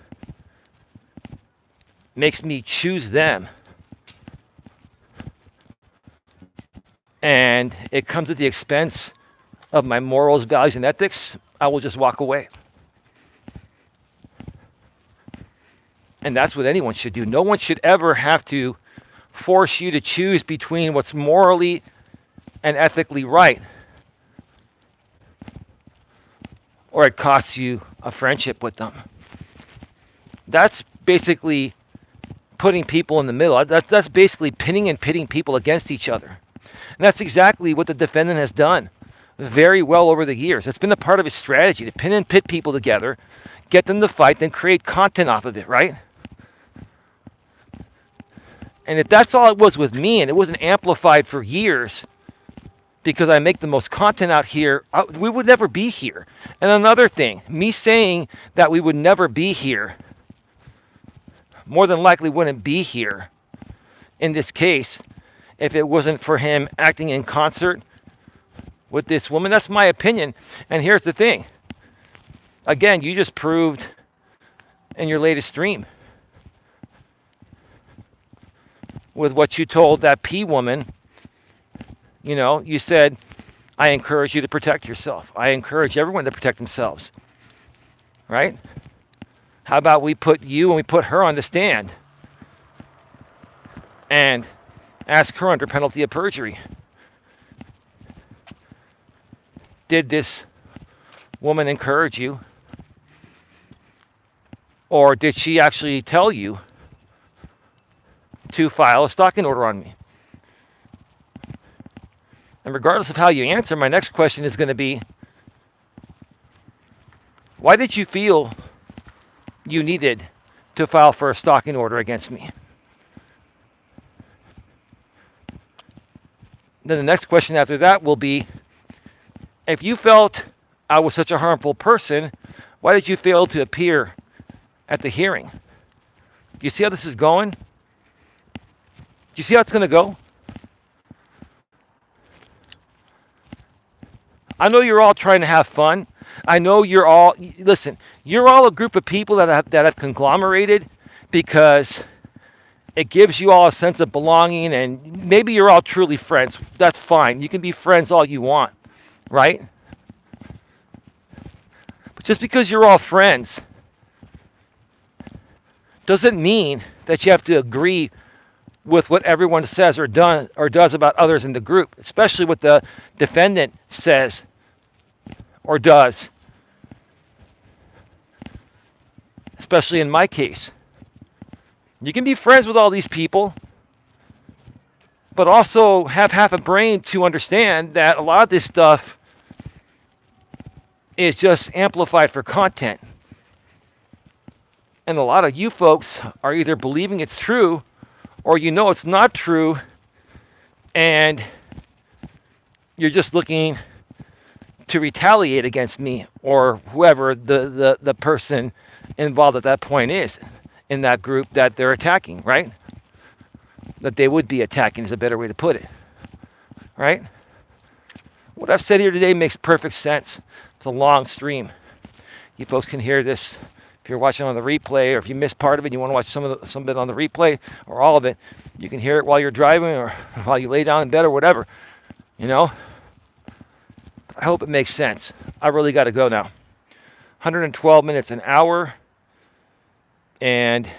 makes me choose them, and it comes at the expense of my morals, values, and ethics, I will just walk away. And that's what anyone should do. No one should ever have to force you to choose between what's morally and ethically right, or it costs you a friendship with them. That's basically putting people in the middle. That's basically pinning and pitting people against each other. And that's exactly what the defendant has done very well over the years. It's been a part of his strategy to pin and pit people together, get them to fight, then create content off of it, right? And if that's all it was with me, and it wasn't amplified for years because I make the most content out here, we would never be here. And another thing, me saying that we would never be here, more than likely wouldn't be here in this case if it wasn't for him acting in concert with this woman. That's my opinion. And here's the thing. Again, you just proved in your latest stream with what you told that P woman. You said, I encourage you to protect yourself. I encourage everyone to protect themselves. Right? How about we put you and we put her on the stand and ask her under penalty of perjury? Did this woman encourage you? Or did she actually tell you to file a stalking order on me? And regardless of how you answer, my next question is going to be, why did you feel you needed to file for a stalking order against me? Then the next question after that will be, if you felt I was such a harmful person, why did you fail to appear at the hearing. Do you see how this is going? Do you see how it's going to go? I know you're all trying to have fun. I know you're all, listen, you're all a group of people that have conglomerated because it gives you all a sense of belonging, and maybe you're all truly friends. That's fine. You can be friends all you want, right? But just because you're all friends doesn't mean that you have to agree with what everyone says or does about others in the group, especially what the defendant says or does, especially in my case. You can be friends with all these people, but also have half a brain to understand that a lot of this stuff is just amplified for content. And a lot of you folks are either believing it's true or you know it's not true, and you're just looking to retaliate against me or whoever the person involved at that point is in that group that they're attacking, right? That they would be attacking is a better way to put it, right? What I've said here today makes perfect sense. It's a long stream. You folks can hear this if you're watching on the replay, or if you missed part of it, you want to watch some of it on the replay, or all of it. You can hear it while you're driving or while you lay down in bed or whatever, you know? I hope it makes sense. I really got to go now. 112 minutes, an hour and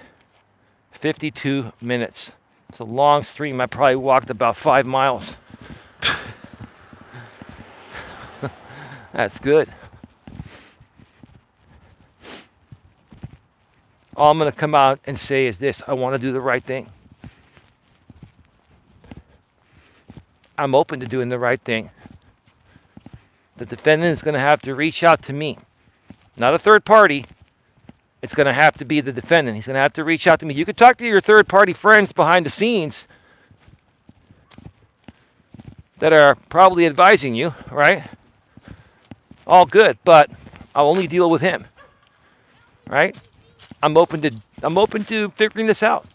52 minutes. It's a long stream. I probably walked about 5 miles. That's good. All I'm going to come out and say is this: I want to do the right thing. I'm open to doing the right thing. The defendant is going to have to reach out to me, not a third party. It's going to have to be the defendant. He's going to have to reach out to me. You can talk to your third party friends behind the scenes that are probably advising you, right? All good, but I'll only deal with him, right? I'm open to figuring this out.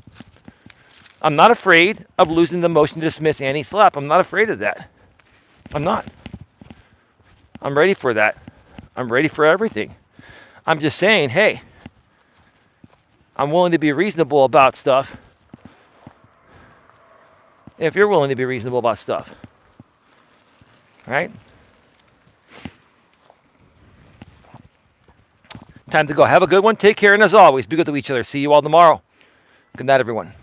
I'm not afraid of losing the motion to dismiss anti-SLAPP. I'm not afraid of that. I'm not. I'm ready for that. I'm ready for everything. I'm just saying, hey, I'm willing to be reasonable about stuff if you're willing to be reasonable about stuff. Right? Time to go. Have a good one. Take care, and as always, be good to each other. See you all tomorrow. Good night, everyone.